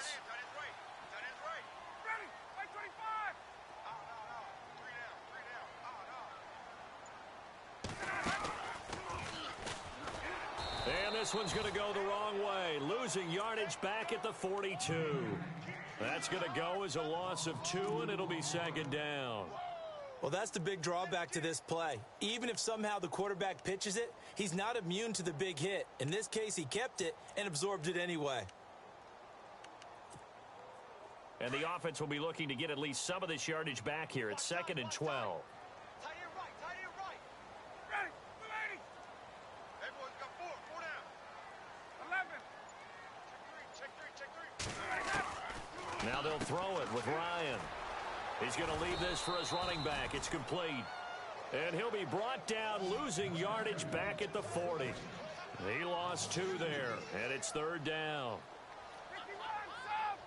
this one's going to go the wrong way. Losing yardage back at the 42. That's going to go as a loss of 2, and it'll be second down. Well, that's the big drawback to this play. Even if somehow the quarterback pitches it, he's not immune to the big hit. In this case, he kept it and absorbed it anyway. And the offense will be looking to get at least some of this yardage back here. It's second and 12. Tight end right, tight end right. Ready, 80. Everyone's got 4 down. 11. Check three. Now they'll throw it with Ryan. He's going to leave this for his running back. It's complete. And he'll be brought down, losing yardage back at the 40. He lost 2 there, and it's third down. 51, sub.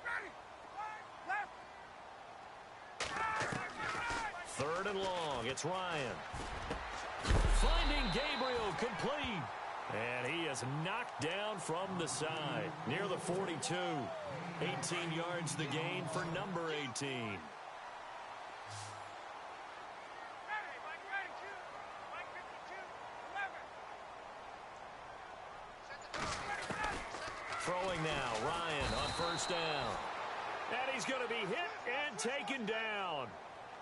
Ready, left. Third and long. It's Ryan. Finding Gabriel, complete. And he is knocked down from the side near the 42. 18 yards the gain for number 18. Throwing now, Ryan on first down. And he's going to be hit and taken down.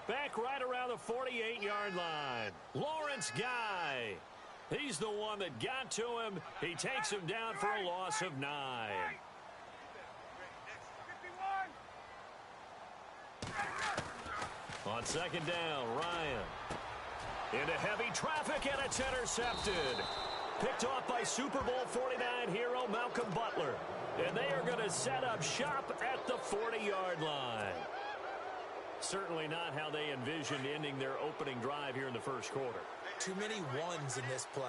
Back right around the 48-yard line. Lawrence Guy. He's the one that got to him. He takes him down for a loss of 9. On second down, Ryan. Into heavy traffic, and it's intercepted. Picked off by Super Bowl 49 hero Malcolm Butler. And they are going to set up shop at the 40-yard line. Certainly not how they envisioned ending their opening drive here in the first quarter. Too many ones in this play.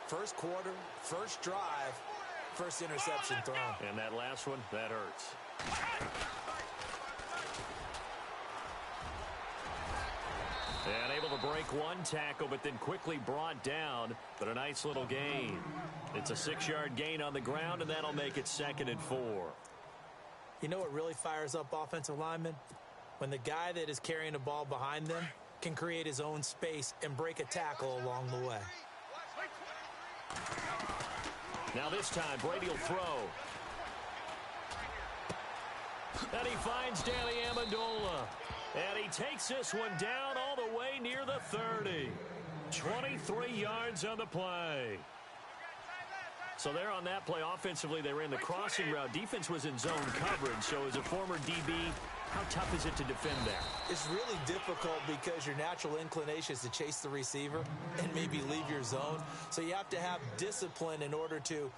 First quarter, first drive, first interception thrown. And that last one, that hurts. And able to break one tackle, but then quickly brought down. But a nice little gain. It's a 6-yard gain on the ground, and that'll make it second and 4. You know what really fires up offensive linemen? When the guy that is carrying the ball behind them can create his own space and break a tackle along the way. Now this time, Brady will throw. And he finds Danny Amendola. And he takes this one down all the way near the 30. 23 yards on the play. So there on that play, offensively, they ran the crossing route. Defense was in zone coverage. So as a former DB, how tough is it to defend that? It's really difficult because your natural inclination is to chase the receiver and maybe leave your zone. So you have to have discipline in order to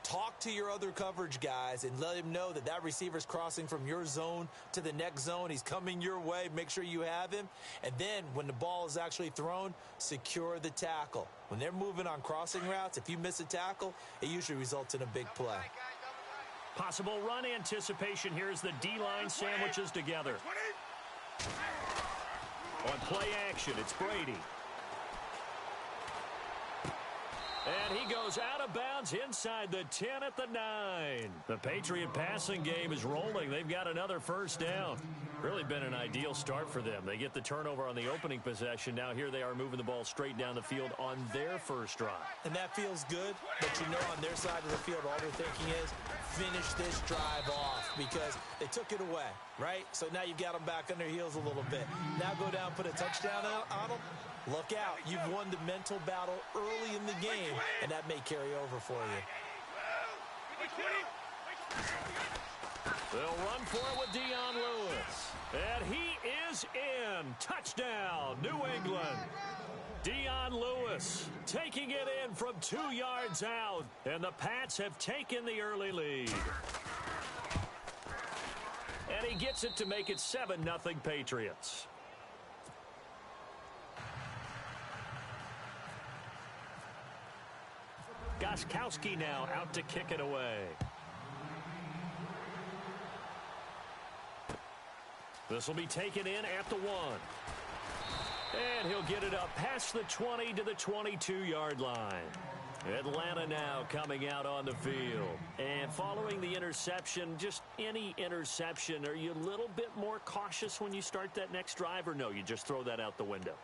talk to your other coverage guys and let him know that that receiver's crossing from your zone to the next zone. He's coming your way. Make sure you have him. And then when the ball is actually thrown, secure the tackle. When they're moving on crossing routes, if you miss a tackle, it usually results in a big play. Possible run anticipation here as the D-line sandwiches together. On play action, it's Brady. And he goes out of bounds inside the 10 at the 9. The Patriot passing game is rolling. They've got another first down. Really been an ideal start for them. They get the turnover on the opening possession. Now here they are moving the ball straight down the field on their first drive. And that feels good, but you know on their side of the field all they're thinking is finish this drive off because they took it away, right? So now you've got them back on their heels a little bit. Now go down, put a touchdown on them. Look out. You've won the mental battle early in the game, and that may carry over for you. They'll run for it with Dion Lewis. And he is in. Touchdown, New England. Dion Lewis taking it in from 2 yards out. And the Pats have taken the early lead. And he gets it to make it 7-0 Patriots. Gostkowski now out to kick it away. This will be taken in at the 1. And he'll get it up past the 20 to the 22-yard line. Atlanta now coming out on the field. And following the interception, just any interception, are you a little bit more cautious when you start that next drive, or no, you just throw that out the window?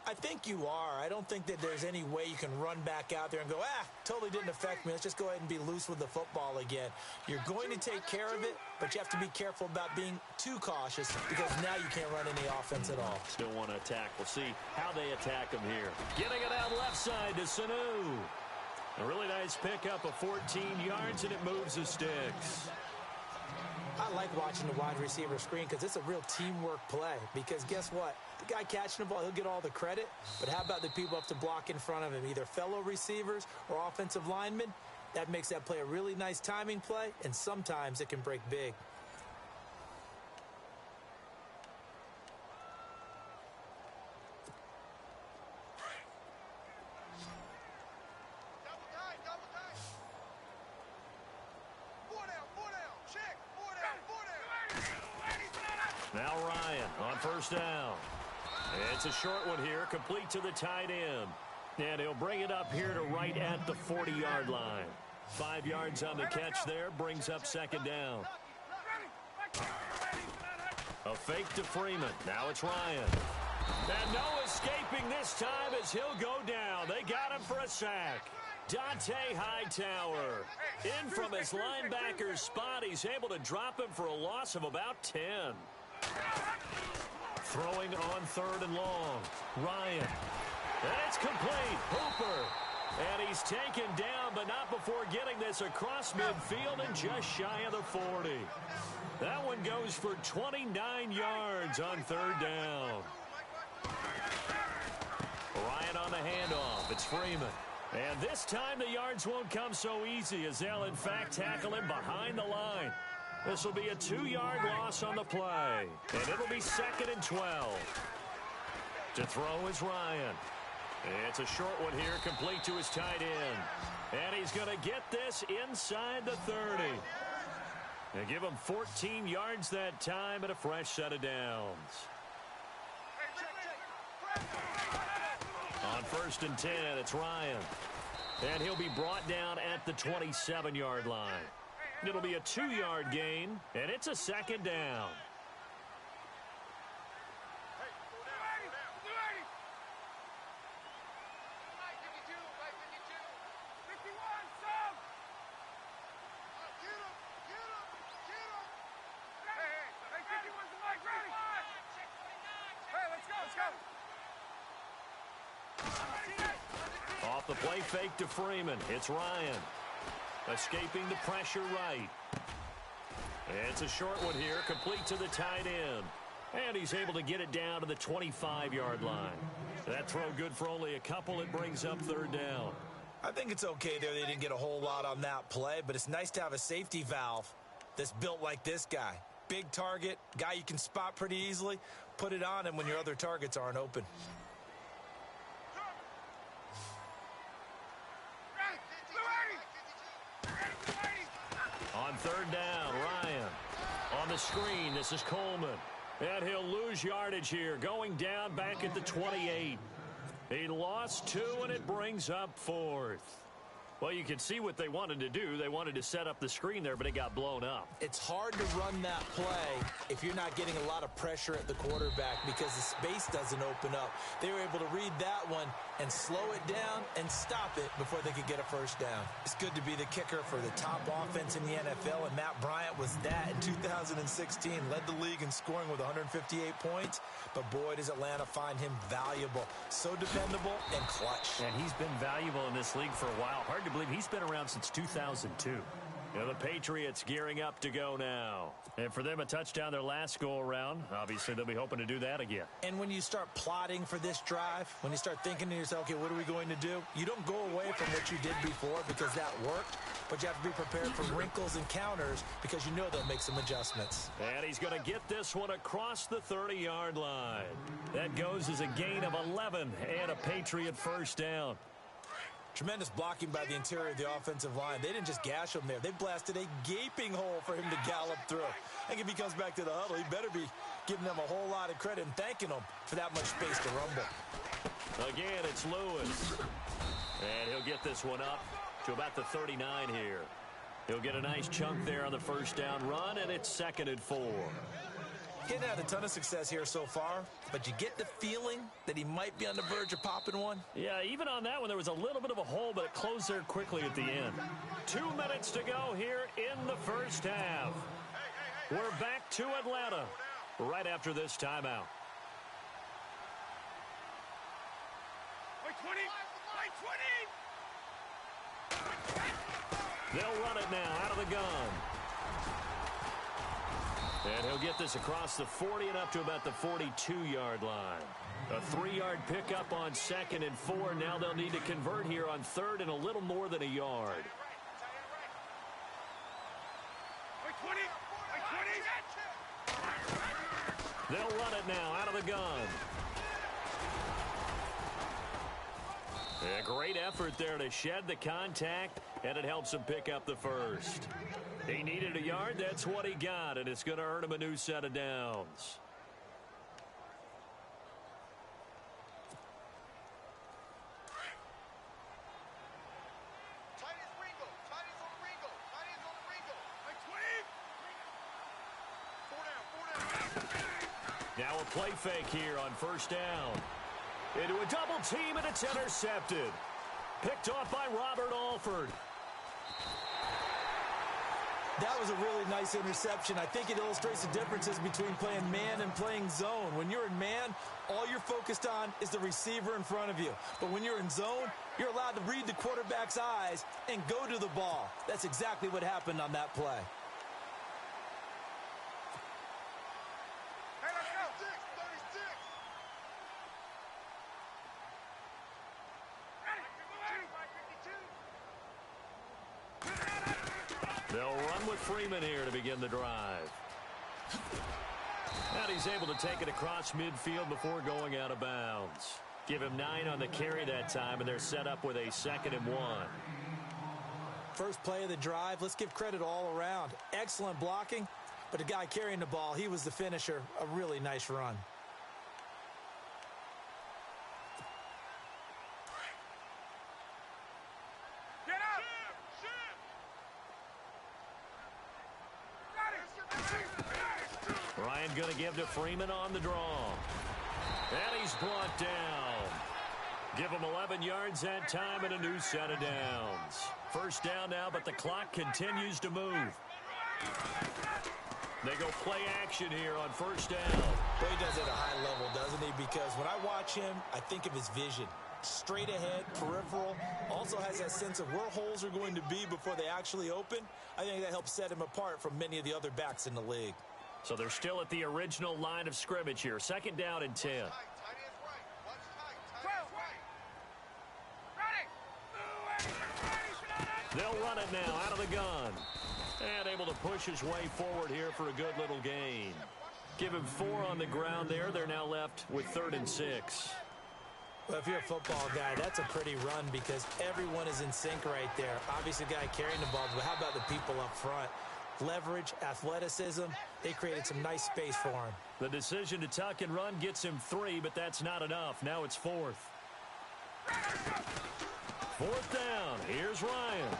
I think you are. I don't think that there's any way you can run back out there and go, totally didn't affect me. Let's just go ahead and be loose with the football again. You're going to take care of it, but you have to be careful about being too cautious because now you can't run any offense at all. Still want to attack. We'll see how they attack him here. Getting it out left side to Sanu. A really nice pickup of 14 yards, and it moves the sticks. I like watching the wide receiver screen because it's a real teamwork play. Because guess what? The guy catching the ball, he'll get all the credit. But how about the people up to block in front of him, either fellow receivers or offensive linemen? That makes that play a really nice timing play, and sometimes it can break big. Now Ryan on first down. It's a short one here, complete to the tight end. And he'll bring it up here to right at the 40-yard line. 5 yards on the catch there, brings up second down. A fake to Freeman. Now it's Ryan. And no escaping this time as he'll go down. They got him for a sack. Dante Hightower in from his linebacker's spot. He's able to drop him for a loss of about 10. Throwing on third and long. Ryan. And it's complete. Hooper. And he's taken down, but not before getting this across midfield and just shy of the 40. That one goes for 29 yards on third down. Ryan on the handoff. It's Freeman. And this time the yards won't come so easy as they'll, in fact, tackle him behind the line. This will be a 2-yard loss on the play. And it'll be 2nd and 12. To throw is Ryan. It's a short one here, complete to his tight end. And he's going to get this inside the 30. And give him 14 yards that time and a fresh set of downs. On 1st and 10, it's Ryan. And he'll be brought down at the 27-yard line. It'll be a 2-yard gain, and it's a 2nd down. Off the play fake to Freeman. It's Ryan. Escaping the pressure right. It's a short one here, complete to the tight end. And he's able to get it down to the 25-yard line. That throw good for only a couple. It brings up third down. I think it's okay there. They didn't get a whole lot on that play, but it's nice to have a safety valve that's built like this guy. Big target, guy you can spot pretty easily. Put it on him when your other targets aren't open. On third down, Ryan. On the screen, this is Coleman. And he'll lose yardage here, going down back at the 28. He lost 2, and it brings up 4th. Well, you can see what they wanted to do. They wanted to set up the screen there, but it got blown up. It's hard to run that play if you're not getting a lot of pressure at the quarterback because the space doesn't open up. They were able to read that one and slow it down and stop it before they could get a first down. It's good to be the kicker for the top offense in the NFL, and Matt Bryant was that in 2016. Led the league in scoring with 158 points, but boy, does Atlanta find him valuable. So dependable and clutch. And he's been valuable in this league for a while. Hard to believe he's been around since 2002. Now the Patriots gearing up to go now. And for them, a touchdown their last go-around. Obviously, they'll be hoping to do that again. And when you start plotting for this drive, when you start thinking to yourself, okay, what are we going to do? You don't go away from what you did before because that worked, but you have to be prepared for wrinkles and counters because you know they'll make some adjustments. And he's going to get this one across the 30-yard line. That goes as a gain of 11 and a Patriot first down. Tremendous blocking by the interior of the offensive line. They didn't just gash him there. They blasted a gaping hole for him to gallop through. I think if he comes back to the huddle, he better be giving them a whole lot of credit and thanking them for that much space to rumble. Again, it's Lewis. And he'll get this one up to about the 39 here. He'll get a nice chunk there on the first down run, and it's 2nd and 4. Getting had a ton of success here so far, but you get the feeling that he might be on the verge of popping one. Yeah, even on that one, there was a little bit of a hole, but it closed there quickly at the end. 2 minutes to go here in the first half. We're back to Atlanta right after this timeout. By 20! By 20! They'll run it now out of the gun. And he'll get this across the 40 and up to about the 42-yard line. A 3-yard pickup on 2nd and 4. Now they'll need to convert here on 3rd and a little more than a yard. By 20! By 20! They'll run it now out of the gun. A great effort there to shed the contact, and it helps him pick up the first. He needed a yard. That's what he got, and it's going to earn him a new set of downs. Now a play fake here on first down. Into a double team, and it's intercepted. Picked off by Robert Alford. That was a really nice interception. I think it illustrates the differences between playing man and playing zone. When you're in man, all you're focused on is the receiver in front of you. But when you're in zone, you're allowed to read the quarterback's eyes and go to the ball. That's exactly what happened on that play. Hey, let's go! 36, 32! They'll run with Freeman here to begin the drive. And he's able to take it across midfield before going out of bounds. Give him 9 on the carry that time, and they're set up with a 2nd and 1. First play of the drive, let's give credit all around. Excellent blocking, but the guy carrying the ball, he was the finisher. A really nice run. Get up! Ryan going to give to Freeman on the draw. And he's brought down. Give him 11 yards that time and a new set of downs. First down now, but the clock continues to move. They go play action here on first down. Well, he does it at a high level, doesn't he? Because when I watch him, I think of his vision. Straight ahead, peripheral, also has that sense of where holes are going to be before they actually open. I think that helps set him apart from many of the other backs in the league. So they're still at the original line of scrimmage here. 2nd down and 10. They'll run it now out of the gun. And able to push his way forward here for a good little gain. Give him 4 on the ground there. They're now left with 3rd and 6. Well, if you're a football guy, that's a pretty run because everyone is in sync right there. Obviously, the guy carrying the ball, but how about the people up front? Leverage, athleticism, they created some nice space for him. The decision to tuck and run gets him 3, but that's not enough. Now it's 4th. 4th down. Here's Ryan.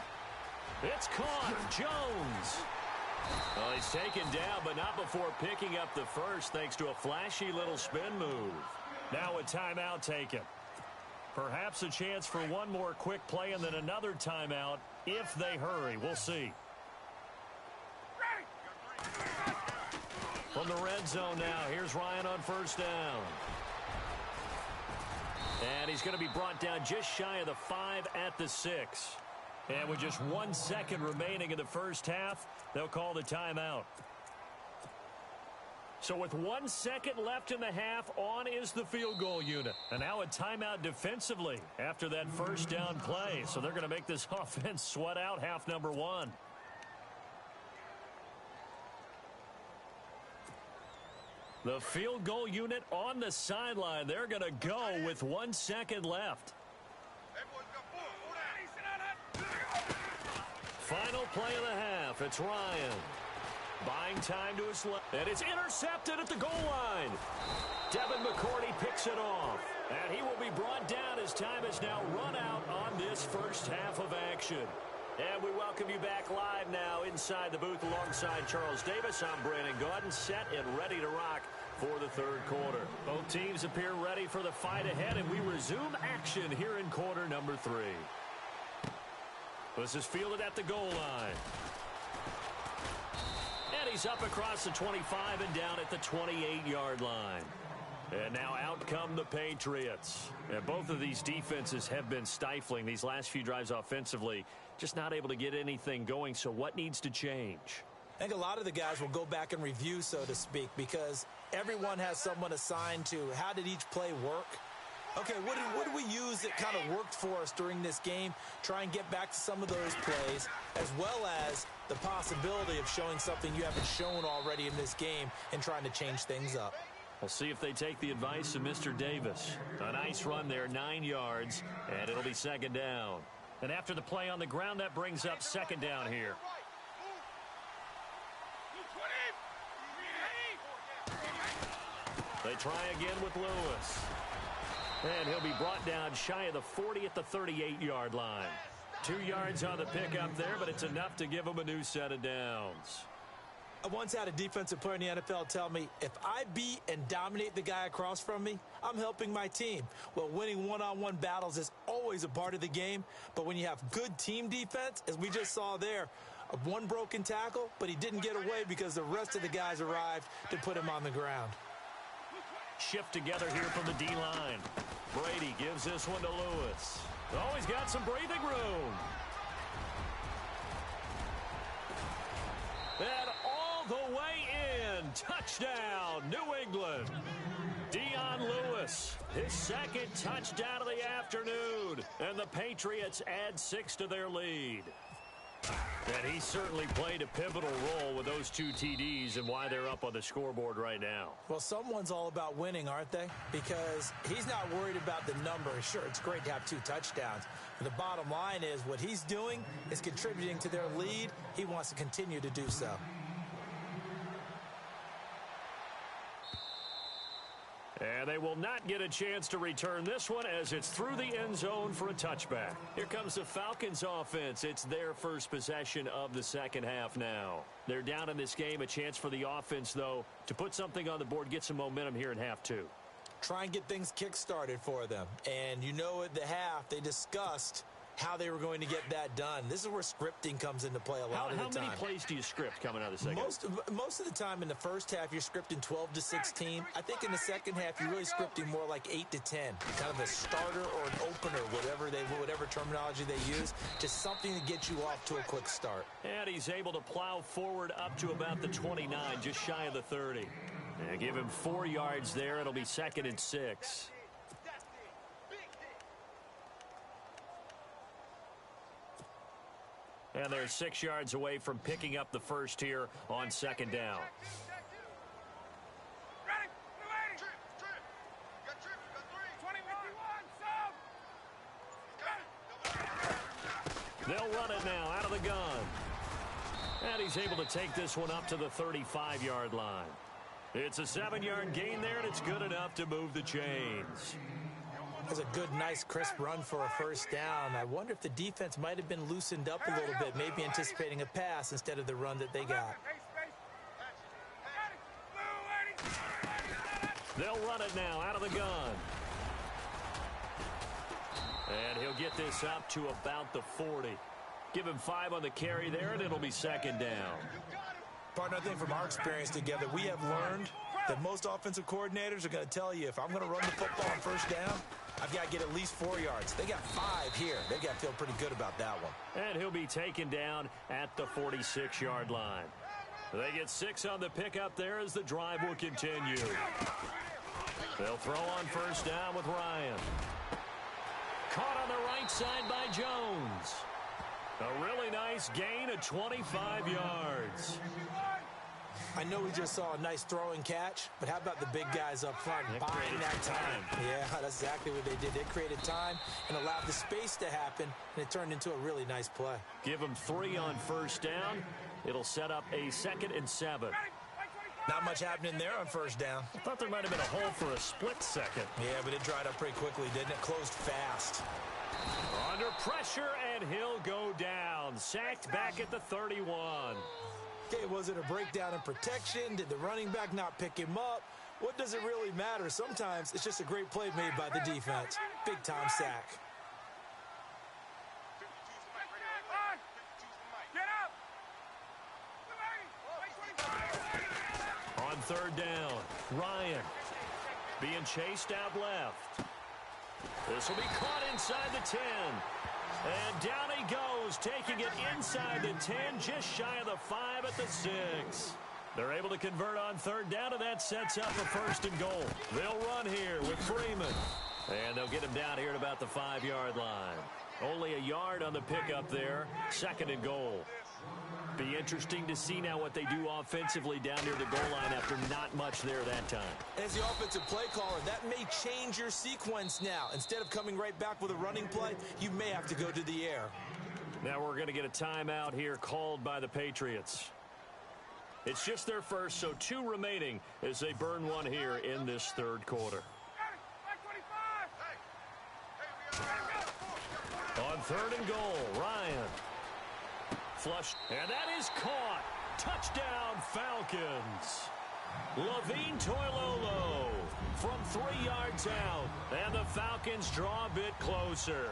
It's caught. Jones. Well, he's taken down, but not before picking up the first thanks to a flashy little spin move. Now a timeout taken. Perhaps a chance for one more quick play and then another timeout if they hurry. We'll see. From the red zone now, here's Ryan on first down. And he's going to be brought down just shy of the 5 at the 6. And with just 1 second remaining in the first half, they'll call the timeout. So with 1 second left in the half, on is the field goal unit. And now a timeout defensively after that first down play. So they're going to make this offense sweat out half number 1. The field goal unit on the sideline. They're going to go with 1 second left. Final play of the half. It's Ryan. Buying time to his left. And it's intercepted at the goal line. Devin McCourty picks it off. And he will be brought down as time is now run out on this first half of action. And we welcome you back live now inside the booth alongside Charles Davis. I'm Brandon Gaudin, set and ready to rock for the third quarter. Both teams appear ready for the fight ahead, and we resume action here in quarter number 3. This is fielded at the goal line. And he's up across the 25 and down at the 28-yard line. And now out come the Patriots. And both of these defenses have been stifling these last few drives offensively. Just not able to get anything going, so what needs to change? I think a lot of the guys will go back and review, so to speak, because everyone has someone assigned to how did each play work. Okay, what did we use that kind of worked for us during this game? Try and get back to some of those plays, as well as the possibility of showing something you haven't shown already in this game and trying to change things up. We'll see if they take the advice of Mr. Davis. A nice run there, 9 yards, and it'll be second down. And after the play on the ground, that brings up second down here. They try again with Lewis. And he'll be brought down shy of the 40 at the 38-yard line. 2 yards on the pickup there, but it's enough to give him a new set of downs. I once had a defensive player in the NFL tell me, if I beat and dominate the guy across from me, I'm helping my team. Well, winning one-on-one battles is always a part of the game, but when you have good team defense, as we just saw there, one broken tackle, but he didn't get away because the rest of the guys arrived to put him on the ground. Shift together here from the D-line. Brady gives this one to Lewis. Oh, he's got some breathing room. And all the way in. Touchdown, New England. Dion Lewis, his second touchdown of the afternoon. And the Patriots add 6 to their lead. And he certainly played a pivotal role with those 2 TDs and why they're up on the scoreboard right now. Well, someone's all about winning, aren't they? Because he's not worried about the number. Sure, it's great to have 2 touchdowns. But the bottom line is what he's doing is contributing to their lead. He wants to continue to do so. And they will not get a chance to return this one as it's through the end zone for a touchback. Here comes the Falcons offense. It's their first possession of the second half now. They're down in this game. A chance for the offense, though, to put something on the board, get some momentum here in half 2. Try and get things kick-started for them. And you know at the half, they discussed how they were going to get that done. This is where scripting comes into play a lot of the time. How many plays do you script coming out of the second? Most of the time in the first half, you're scripting 12 to 16. I think in the second half, you're really scripting more like 8 to 10. Kind of a starter or an opener, whatever terminology they use. Just something to get you off to a quick start. And he's able to plow forward up to about the 29, just shy of the 30. And give him 4 yards there. It'll be second and 6. And they're 6 yards away from picking up the first here on second down. They'll run it now out of the gun. And he's able to take this one up to the 35-yard line. It's a 7-yard gain there, and it's good enough to move the chains. That's a good, nice, crisp run for a first down. I wonder if the defense might have been loosened up a little bit, maybe anticipating a pass instead of the run that they got. They'll run it now out of the gun. And he'll get this up to about the 40. Give him 5 on the carry there, and it'll be second down. Partner, I think from our experience together, we have learned that most offensive coordinators are going to tell you, if I'm going to run the football on first down, I've got to get at least 4 yards. They got 5 here. They got to feel pretty good about that one. And he'll be taken down at the 46-yard line. They get 6 on the pickup there as the drive will continue. They'll throw on first down with Ryan. Caught on the right side by Jones. A really nice gain of 25 yards. I know we just saw a nice throw and catch, but how about the big guys up front buying that time? Yeah, that's exactly what they did. They created time and allowed the space to happen, and it turned into a really nice play. Give them 3 on first down. It'll set up a 2nd and 7. Not much happening there on first down. I thought there might have been a hole for a split second. Yeah, but it dried up pretty quickly, didn't it? Closed fast. Under pressure, and he'll go down. down. Sacked back at the 31. Okay, was it a breakdown in protection? Did the running back not pick him up? What does it really matter? Sometimes it's just a great play made by the defense. Big-time sack. On third down, Ryan being chased out left. This will be caught inside the 10. And down he goes, taking it inside the 10, just shy of the 5 at the 6. They're able to convert on third down, and that sets up a 1st and goal. They'll run here with Freeman. And they'll get him down here at about the 5-yard line. Only a yard on the pickup there, 2nd and goal. Be interesting to see now what they do offensively down near the goal line after not much there that time. As the offensive play caller, that may change your sequence now. Instead of coming right back with a running play, you may have to go to the air. Now we're going to get a timeout here called by the Patriots. It's just their first, so 2 remaining as they burn one here in this 3rd quarter. On 3rd and goal, Ryan. Flush, and that is caught. Touchdown, Falcons. Levine Toilolo from 3 yards out, and the Falcons draw a bit closer.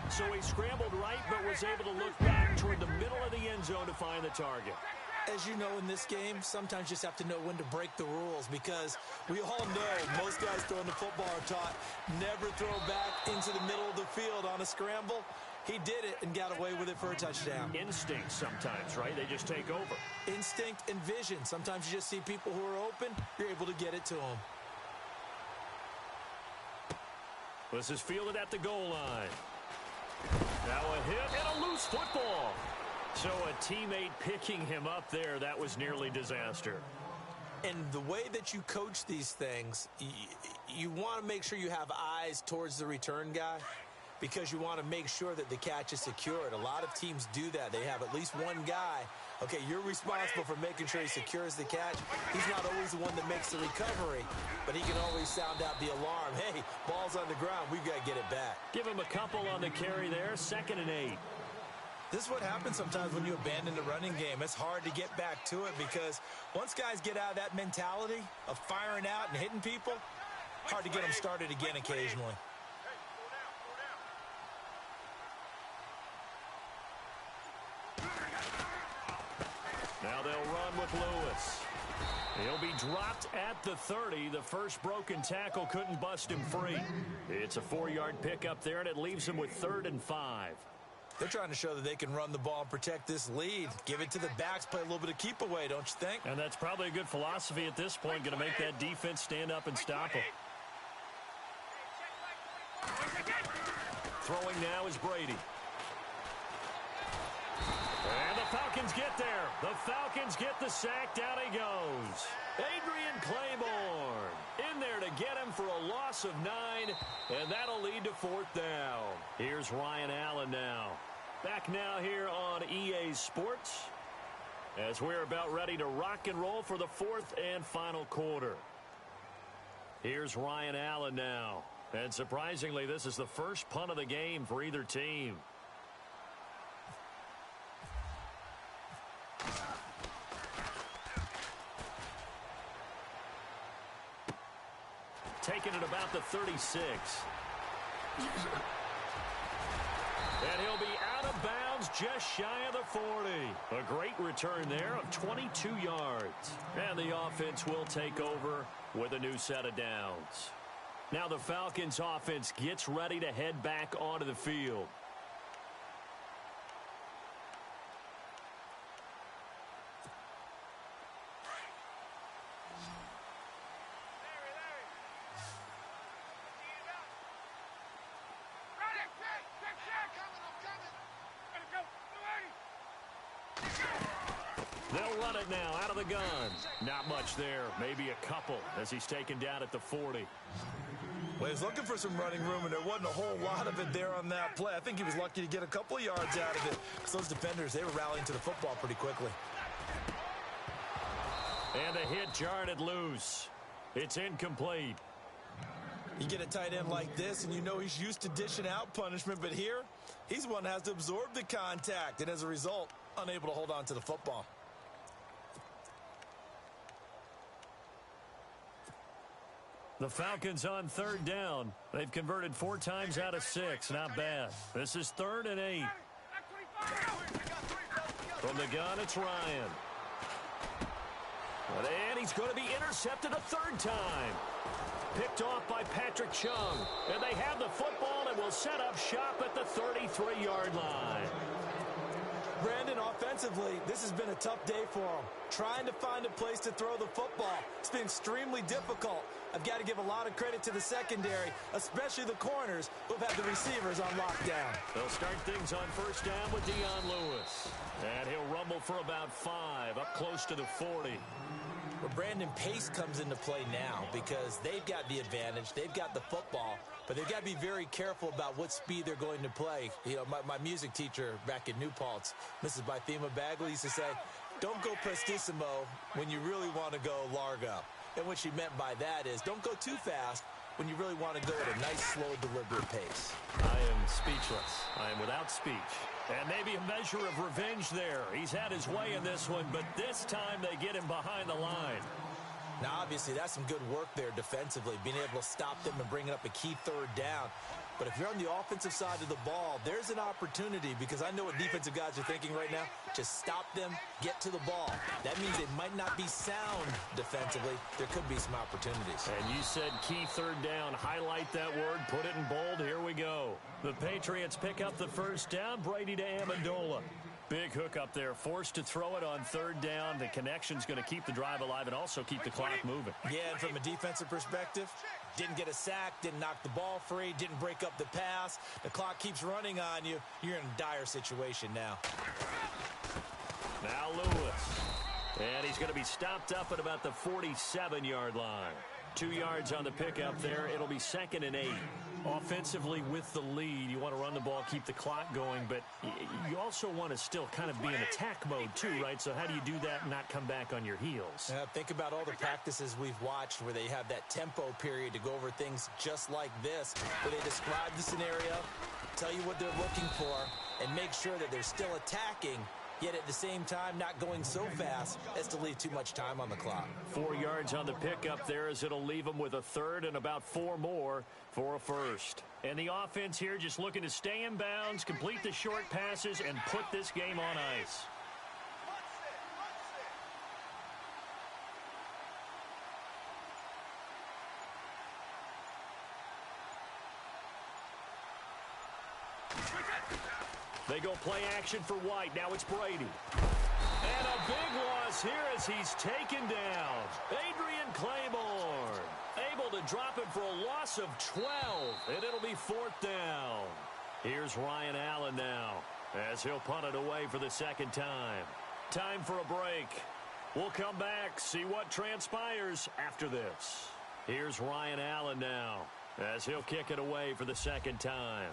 So he scrambled right, but was able to look back toward the middle of the end zone to find the target. As you know, in this game, sometimes you just have to know when to break the rules, because we all know most guys throwing the football are taught never throw back into the middle of the field on a scramble. He did it and got away with it for a touchdown. Instinct sometimes, right? They just take over. Instinct and vision. Sometimes you just see people who are open, you're able to get it to them. This is fielded at the goal line. Now a hit and a loose football. So a teammate picking him up there, that was nearly disaster. And the way that you coach these things, you want to make sure you have eyes towards the return guy, because you want to make sure that the catch is secured. A lot of teams do that. They have at least one guy. Okay, you're responsible for making sure he secures the catch. He's not always the one that makes the recovery, but he can always sound out the alarm. Hey, ball's on the ground. We've got to get it back. Give him a couple on the carry there. 2nd and 8. This is what happens sometimes when you abandon the running game. It's hard to get back to it, because once guys get out of that mentality of firing out and hitting people, hard to get them started again occasionally. Now they'll run with Lewis. He'll be dropped at the 30. The first broken tackle couldn't bust him free. It's a 4-yard pickup there, and it leaves him with 3rd and 5. They're trying to show that they can run the ball and protect this lead. Give it to the backs, play a little bit of keep away, don't you think? And that's probably a good philosophy at this point, going to make that defense stand up and stop him. Throwing now is Brady. And the Falcons get there. The Falcons get the sack. Down he goes. Adrian Claiborne in there to get him for a loss of 9, and that'll lead to 4th down. Here's Ryan Allen now. Back now here on EA Sports as we're about ready to rock and roll for the 4th and final quarter. Here's Ryan Allen now. And surprisingly, this is the first punt of the game for either team. Taking it about the 36. And he'll be out of bounds just shy of the 40. A great return there of 22 yards. And the offense will take over with a new set of downs. Now the Falcons offense gets ready to head back onto the field. They'll run it now out of the gun. Not much there. Maybe a couple as he's taken down at the 40. Well, he was looking for some running room, and there wasn't a whole lot of it there on that play. I think he was lucky to get a couple of yards out of it, because those defenders, they were rallying to the football pretty quickly. And the hit jarred it loose. It's incomplete. You get a tight end like this, and you know he's used to dishing out punishment, but here, He's the one that has to absorb the contact, and as a result, unable to hold on to the football. The Falcons on third down. They've converted 4 times out of 6. Not bad. This is 3rd and 8. From the gun, it's Ryan. And he's going to be intercepted a 3rd time. Picked off by Patrick Chung. And they have the football and will set up shop at the 33-yard line. Brandon, offensively, this has been a tough day for him. Trying to find a place to throw the football. It's been extremely difficult. I've got to give a lot of credit to the secondary, especially the corners, who've had the receivers on lockdown. They'll start things on 1st down with Dion Lewis. And he'll rumble for about 5, up close to the 40. Well, Brandon, pace comes into play now because they've got the advantage. They've got the football, but they've got to be very careful about what speed they're going to play. You know, my music teacher back in New Paltz, Mrs. Bythema Bagley, used to say, don't go prestissimo when you really want to go largo. And what she meant by that is don't go too fast when you really want to go at a nice, slow, deliberate pace. I am speechless. I am without speech. And maybe a measure of revenge there. He's had his way in this one, but this time they get him behind the line. Now, obviously, that's some good work there defensively, being able to stop them and bringing up a key 3rd down. But if you're on the offensive side of the ball, there's an opportunity because I know what defensive guys are thinking right now. Just stop them, get to the ball. That means they might not be sound defensively. There could be some opportunities. And you said key 3rd down. Highlight that word. Put it in bold. Here we go. The Patriots pick up the 1st down. Brady to Amendola. Big hook up there. Forced to throw it on 3rd down. The connection's going to keep the drive alive and also keep the clock moving. Yeah, and from a defensive perspective, didn't get a sack, didn't knock the ball free, didn't break up the pass. The clock keeps running on you. You're in a dire situation now. Now Lewis. And he's going to be stopped up at about the 47-yard line. 2 yards on the pickup there. It'll be 2nd and 8. Offensively with the lead, you want to run the ball, keep the clock going, but you also want to still kind of be in attack mode too, right? So how do you do that and not come back on your heels? Think about all the practices we've watched where they have that tempo period to go over things just like this, where they describe the scenario, tell you what they're looking for, and make sure that they're still attacking, yet at the same time not going so fast as to leave too much time on the clock. 4 yards on the pickup there as it'll leave them with a 3rd and about 4 more for a 1st. And the offense here just looking to stay in bounds, complete the short passes, and put this game on ice. They go play action for White. Now it's Brady. And a big loss here as he's taken down. Adrian Claiborne able to drop him for a loss of 12. And it'll be 4th down. Here's Ryan Allen now as he'll punt it away for the 2nd time. Time for a break. We'll come back, see what transpires after this. Here's Ryan Allen now as he'll kick it away for the 2nd time.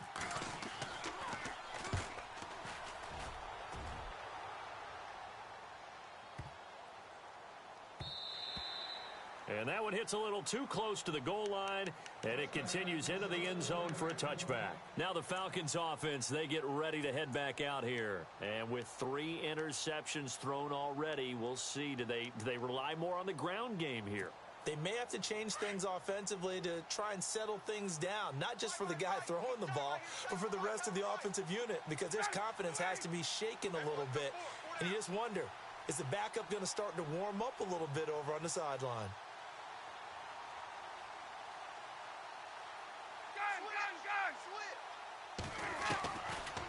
And that one hits a little too close to the goal line, and it continues into the end zone for a touchback. Now the Falcons offense, they get ready to head back out here. And with 3 interceptions thrown already, we'll see, do they rely more on the ground game here? They may have to change things offensively to try and settle things down, not just for the guy throwing the ball, but for the rest of the offensive unit, because their confidence has to be shaken a little bit. And you just wonder, is the backup going to start to warm up a little bit over on the sideline?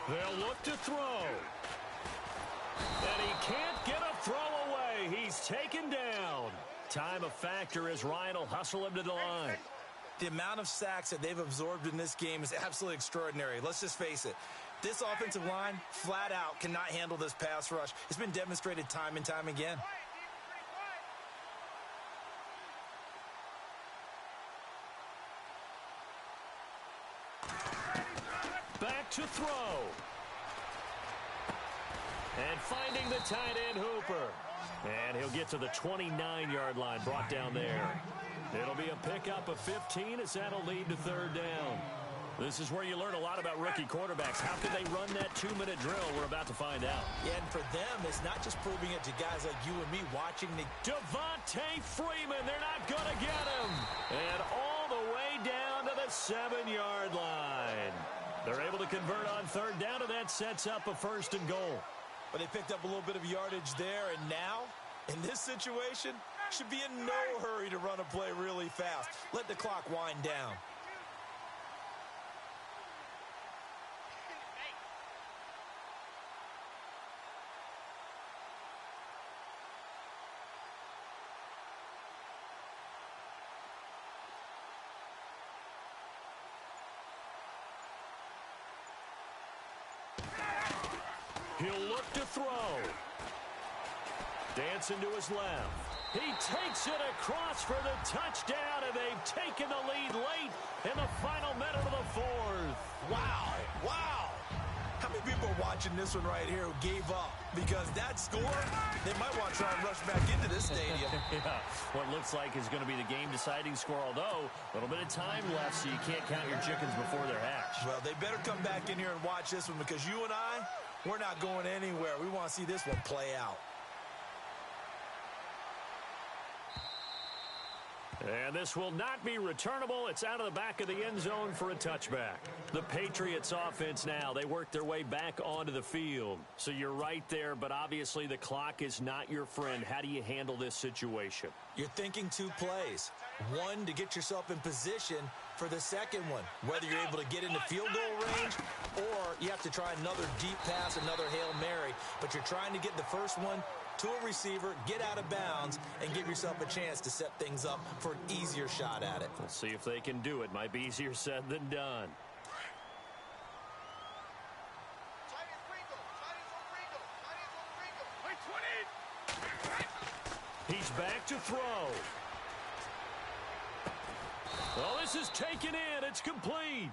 They'll look to throw. And he can't get a throw away. He's taken down. Time a factor as Ryan will hustle him to the line. The amount of sacks that they've absorbed in this game is absolutely extraordinary. Let's just face it. This offensive line, flat out, cannot handle this pass rush. It's been demonstrated time and time again. Back to throw. And finding the tight end Hooper. And he'll get to the 29-yard line, brought down there. It'll be a pickup of 15 as that'll lead to 3rd down. This is where you learn a lot about rookie quarterbacks. How can they run that 2-minute drill? We're about to find out. Yeah, and for them, it's not just proving it to guys like you and me watching the... Devontae Freeman, they're not going to get him. And all the way down to the 7-yard line. They're able to convert on third down, and that sets up a 1st and goal. But they picked up a little bit of yardage there, and now, in this situation, should be in no hurry to run a play really fast. Let the clock wind down. He'll look to throw. Dancing to his left. He takes it across for the touchdown, and they've taken the lead late in the final minute of the 4th. Wow, wow. How many people are watching this one right here who gave up? Because that score, they might want to try and rush back into this stadium. Yeah, what looks like is going to be the game-deciding score, although a little bit of time left, so you can't count your chickens before they're hatched. Well, they better come back in here and watch this one, because you and I, we're not going anywhere. We want to see this one play out. And this will not be returnable. It's out of the back of the end zone for a touchback. The Patriots offense now, they work their way back onto the field. So you're right there, but obviously the clock is not your friend. How do you handle this situation? You're thinking 2 plays. One, to get yourself in position for the second one, whether you're able to get into field goal range or you have to try another deep pass, another Hail Mary. But you're trying to get the first one to a receiver, get out of bounds, and give yourself a chance to set things up for an easier shot at it. We'll see if they can do it. Might be easier said than done. He's back to throw. Well, this is taken in. It's complete.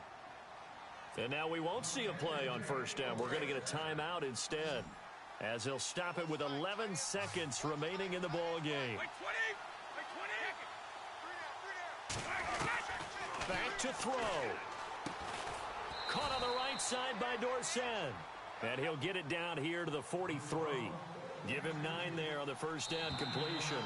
And now we won't see a play on 1st down. We're going to get a timeout instead, as he'll stop it with 11 seconds remaining in the ball game. Back to throw. Caught on the right side by Dorsett. And he'll get it down here to the 43. Give him 9 there on the 1st down completion.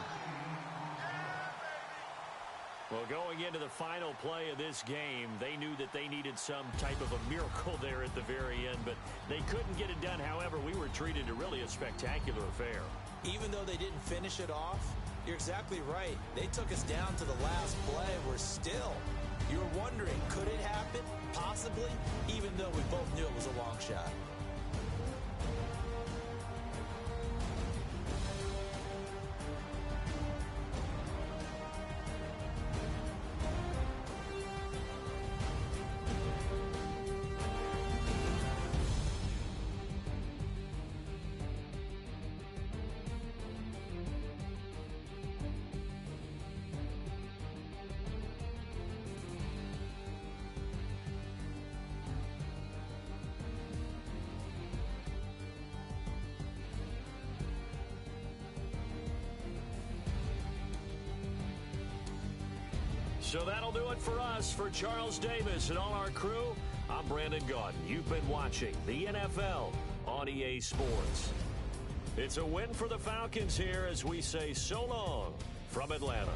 Well, going into the final play of this game, they knew that they needed some type of a miracle there at the very end, but they couldn't get it done. However, we were treated to really a spectacular affair. Even though they didn't finish it off, you're exactly right. They took us down to the last play. We're still, you're wondering, could it happen? Possibly, even though we both knew it was a long shot. So that'll do it for us. For Charles Davis and all our crew, I'm Brandon Gaudin. You've been watching the NFL on EA Sports. It's a win for the Falcons here as we say so long from Atlanta.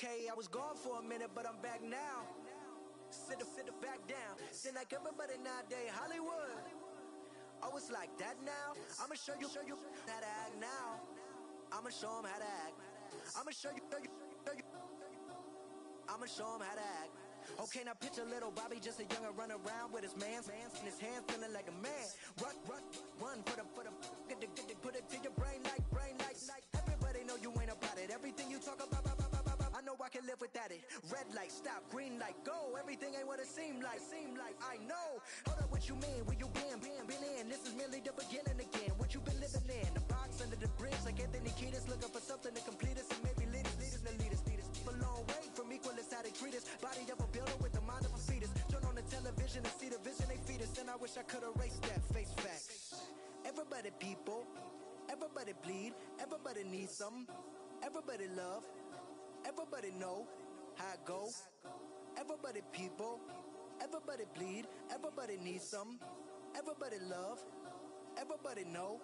Okay, I was gone for a minute, but I'm back now. Sit back down. Seem like everybody nowadays, Hollywood. Oh, it's like that now? I'ma show you how to act now. I'ma show them how to act. I'ma show you. I'ma show them how to act. Okay, now picture little Bobby, just a young'un run around with his man's in his hands, feeling like a man. Run for the put it to your brain like. Everybody know you ain't about it. Everything you talk about, I know I can live without it. Red light, stop, green light, go. Everything ain't what it seem like. I know. Hold up, what you mean? Where you been in? This is merely the beginning again. What you been living in? The box under the bridge, like Anthony Kiedis, looking for something to complete us and maybe lead us. A long way from equal is how they treat us. Body of a builder with the mind of a fetus. Turn on the television and see the vision they feed us. And I wish I could erase that face facts. Everybody people, everybody bleed, everybody needs something. Everybody love, everybody know how it go. Everybody people, everybody bleed, everybody needs something. Everybody love, everybody know.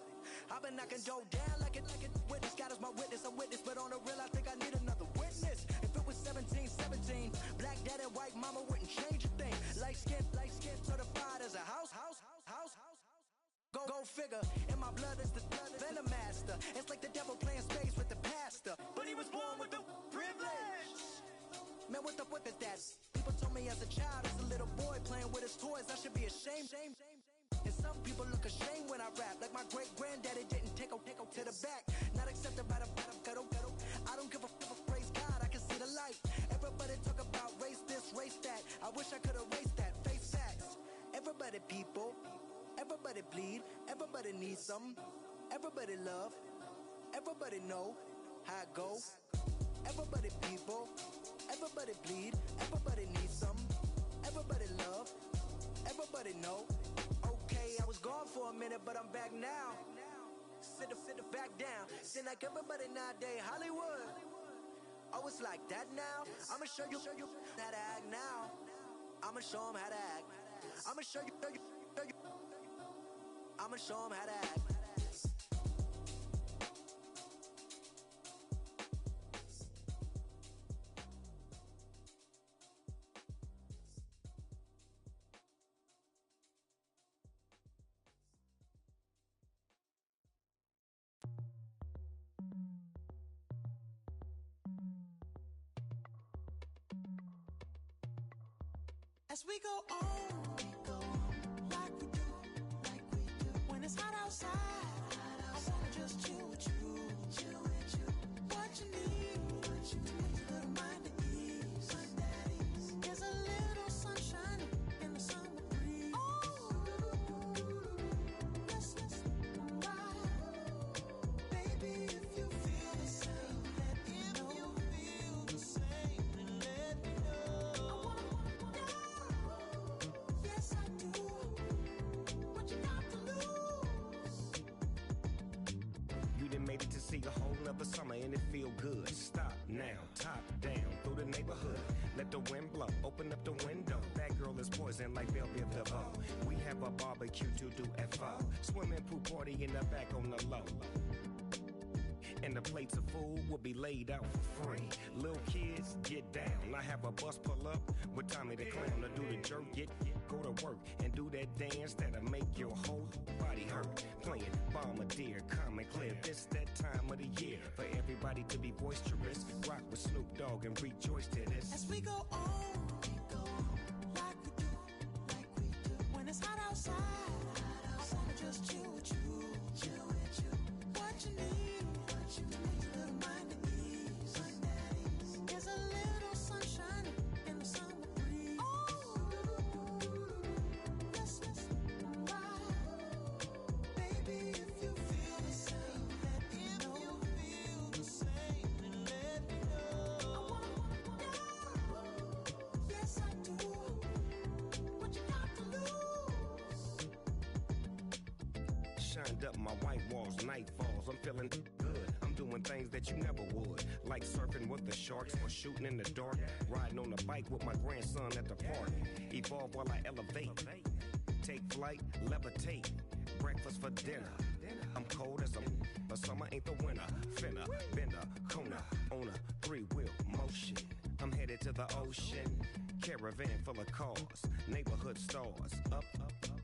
I've been knocking dough down like a witness. God is my witness, I'm witness, but on the real I think I need another witness. If it was 17, black dad and white mama wouldn't change a thing. Light skin certified as a house. Go figure, in my blood is the venom master. It's like the devil playing space with the pastor, but he was born with the privilege. Man, what the whip is that? People told me as a child, as a little boy playing with his toys, I should be ashamed. And some people look ashamed when I rap, like my great granddaddy didn't take to the back. Not accepted by the ghetto. I don't give a praise God, I can see the light. Everybody talk about race this, race that. I wish I could erase that. Face facts. Everybody people, everybody bleed, everybody needs something. Everybody love, everybody know how it go. Everybody people, everybody bleed, everybody needs something. Everybody love, everybody know. Okay, I was gone for a minute, but I'm back now. Sit back down. Seem like everybody nowadays, Hollywood. Oh, it's like that now? I'ma show you how to act now. I'ma show them how to act. I'ma show you. I'ma show them how to act. As we go on, like we do. When it's hot outside, I wanna just chill with you. What you need, a little mind at ease. There's a little sunshine in the summer breeze. Let's ride, baby. If you feel the same, let me know. Yes, I do. What you got to lose? You done made it to see a whole nother summer and it feel good. Stop now, top down through the neighborhood. Let the wind blow, open up the window. That girl is poison like Belleville DeVoe. We have a barbecue to do FO. Swimming pool party in the back on the low. And the plates of food will be laid out for free. Little kids, get down. I have a bus pull up with Tommy the Clown to do the jerk, go to work and do that dance that'll make your whole body hurt. Playing Bombardier, Common Clear. This that time of the year for everybody to be boisterous. Rock with Snoop Dogg and rejoice to this. As we go on, like we do. When it's hot outside, I wanna just chill with you. What you need, a little mind at ease. There's a little sunshine in the summer breeze. Let's ride, baby. If you feel the same, let me know. I wanna go. Yes, I do. What you got to lose? Shined up my white walls, night falls, I'm feeling good. I'm doing things that you never would, like surfing with the sharks or shooting in the dark, riding on a bike with my grandson at the park. Evolve while I elevate, take flight, levitate, breakfast for dinner, I'm cold as a but summer ain't the winter. Finna, bender, Kona, on a 3-wheel motion. I'm headed to the ocean. Caravan full of cars, neighborhood stars. Up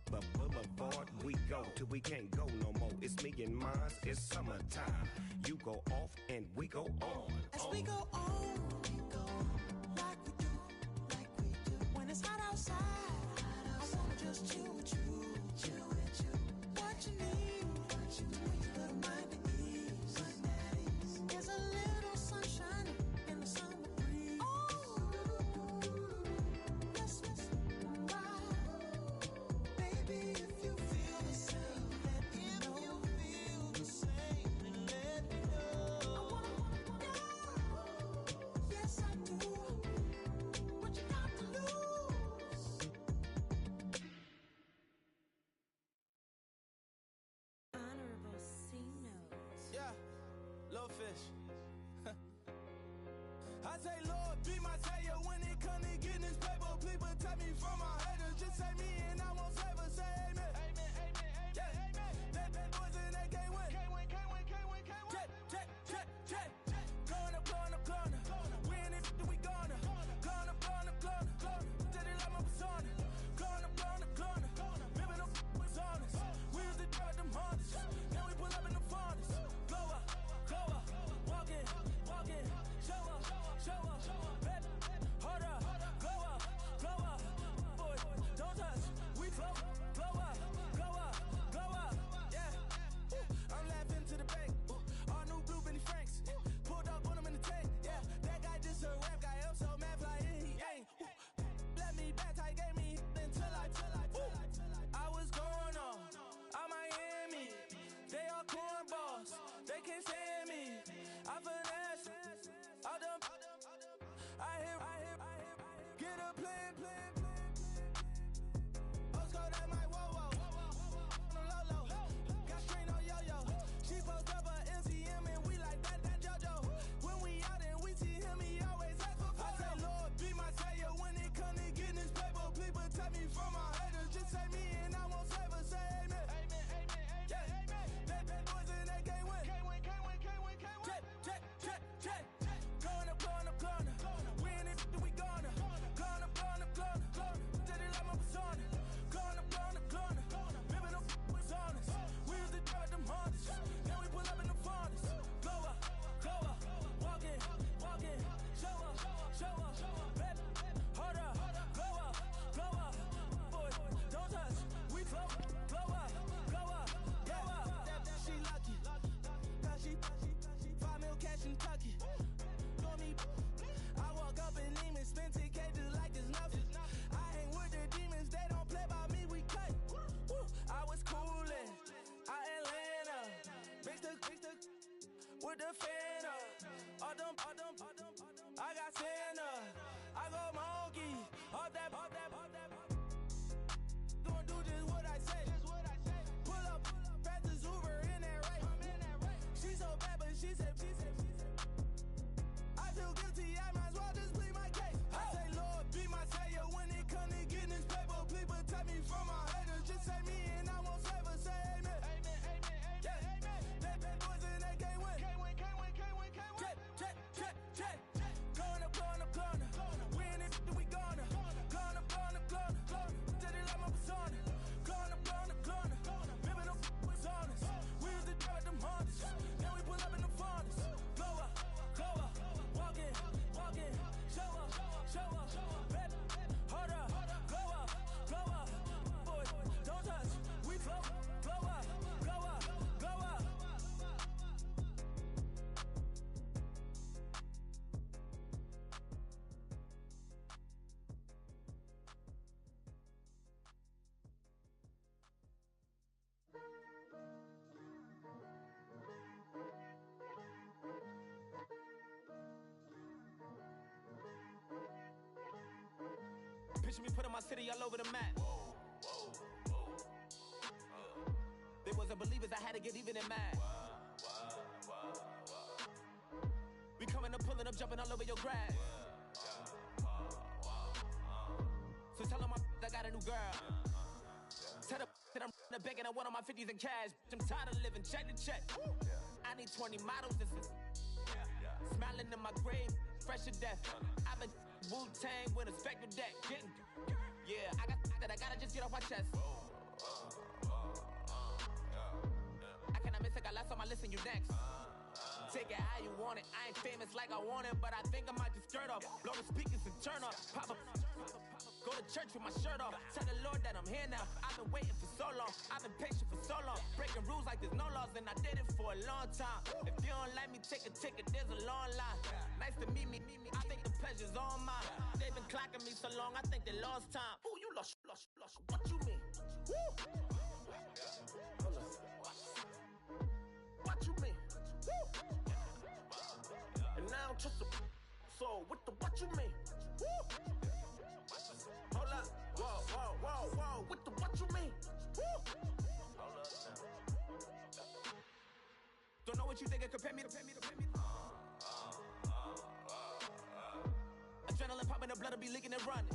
the boulevard we go till we can't go no more. It's me and mine, it's summertime. You go off and we go on. As we go on, we go like we do. When it's hot outside, I wanna just chill with you. What you need, little mind at ease. There's a little sunshine in the summer breeze. Yes, baby, if you feel the same, let me know. If you feel the same, then let me know. I wanna go. Yes, I do. What you got to lose? Honorable C notes. Yeah, little fish. I say, Lord, be my savior when it comes to getting this paper. Please protect me from my haters. Just say me and I won't save us. Say amen. Amen, amen, amen. That boys and they can't win. Can't win. Check. Going up. Win it, we gonna. Going up. Did it like my persona. Going up. Ripping up was honest. We was the drug them hardest. Now we pull up in the furnace. Glow up. Walking. Show up. Baby, hold up. Glow up. Boy, don't touch. We flow. Glow up. Yeah. I'm laughing to the bank. All new blue Benny Franks. Pulled up on him in the tank. Yeah. That guy just a rap guy. I'm so mad flying. He ain't. Let me back. I gave me until I. I was going on Miami. They all cornballs. They can't stand me. I finesse. All them. I hear. Get a plan. Let's go that my whoa. Low. Got strain on yo. She post up a MCM and we like that JoJo. When we out and we see him, he always ask for photo. I say, Lord, be my savior when it comes to getting this paper. Please protect me from my haters. Just say me and I won't save us. Say amen. Amen. Yeah. That boys and they can't win. Check. Going up. Win it, we gonna. Going up. Did it like my persona. Going up. Ripping up was honest. We was the drug them hardest. Now we pull up in the furnace. Glow up. Walking. Show up. Baby, hold up. Glow up. Boy, don't touch. We flow. Glow up. Yeah. She lucky. Cause she 5 mil cash in Kentucky. Doing me. I walk up in demons, spend 10K just like it's nothing. I hang with the demons, they don't play by me, we cut. I was coolin', out Atlanta, mixed with the Fanta. All them, I got Santa, I go monkey, all that. Gonna do just what I say. Pull up, pass the Uber in that race. She so bad, but she said. I feel guilty, I might as well just plead my case. I say, Lord, be my savior when it comes to getting this paper. Please protect me from my haters. Just say me and I won't save us. Say amen. Yeah. That boys and they can't win. Check. Going up. Win it, we gonna. Going up. Did it like my persona. Going up. Ripping up was honest. We was the drug them hardest. Now we pull up in the furnace. Glow up. Walking. Show up. Baby, hold up. Glow up. Boy, don't touch. We flow. Glow up. Picture me putting my city all over the map. They wasn't believers, I had to get even in mad. We coming up, pulling up, jumping all over your grass. So tell them I got a new girl. Tell them that I'm The bank and I want on my 50s in cash. I'm tired of living check to check. I need 20 models. This is smiling in my grave, fresh to death. I've been Wu-Tang with a spectre deck. Getting, yeah, I gotta just get off my chest. I cannot miss it, got last on my list and you next. Take it how you want it. I ain't famous like I want it, but I think I might just skirt off. Blow the speakers and turn up. Pop up. Go to church with my shirt off. Tell the Lord that I'm here now. I've been waiting for so long. I've been patient for so long. Breaking rules like there's no laws, and I did it for a long time. If you don't like me, take a ticket. There's a long line. Nice to meet me. I think the pleasure's all mine. They've been clocking me so long, I think they lost time. Ooh, you lost. What you mean? Woo! Hold up. What you mean? Woo! And now trust the so what you mean? Woo! Hold up, whoa, what you mean? Woo! Hold up now. Don't know what you think, compare me to. Adrenaline popping, the blood will be leaking and running.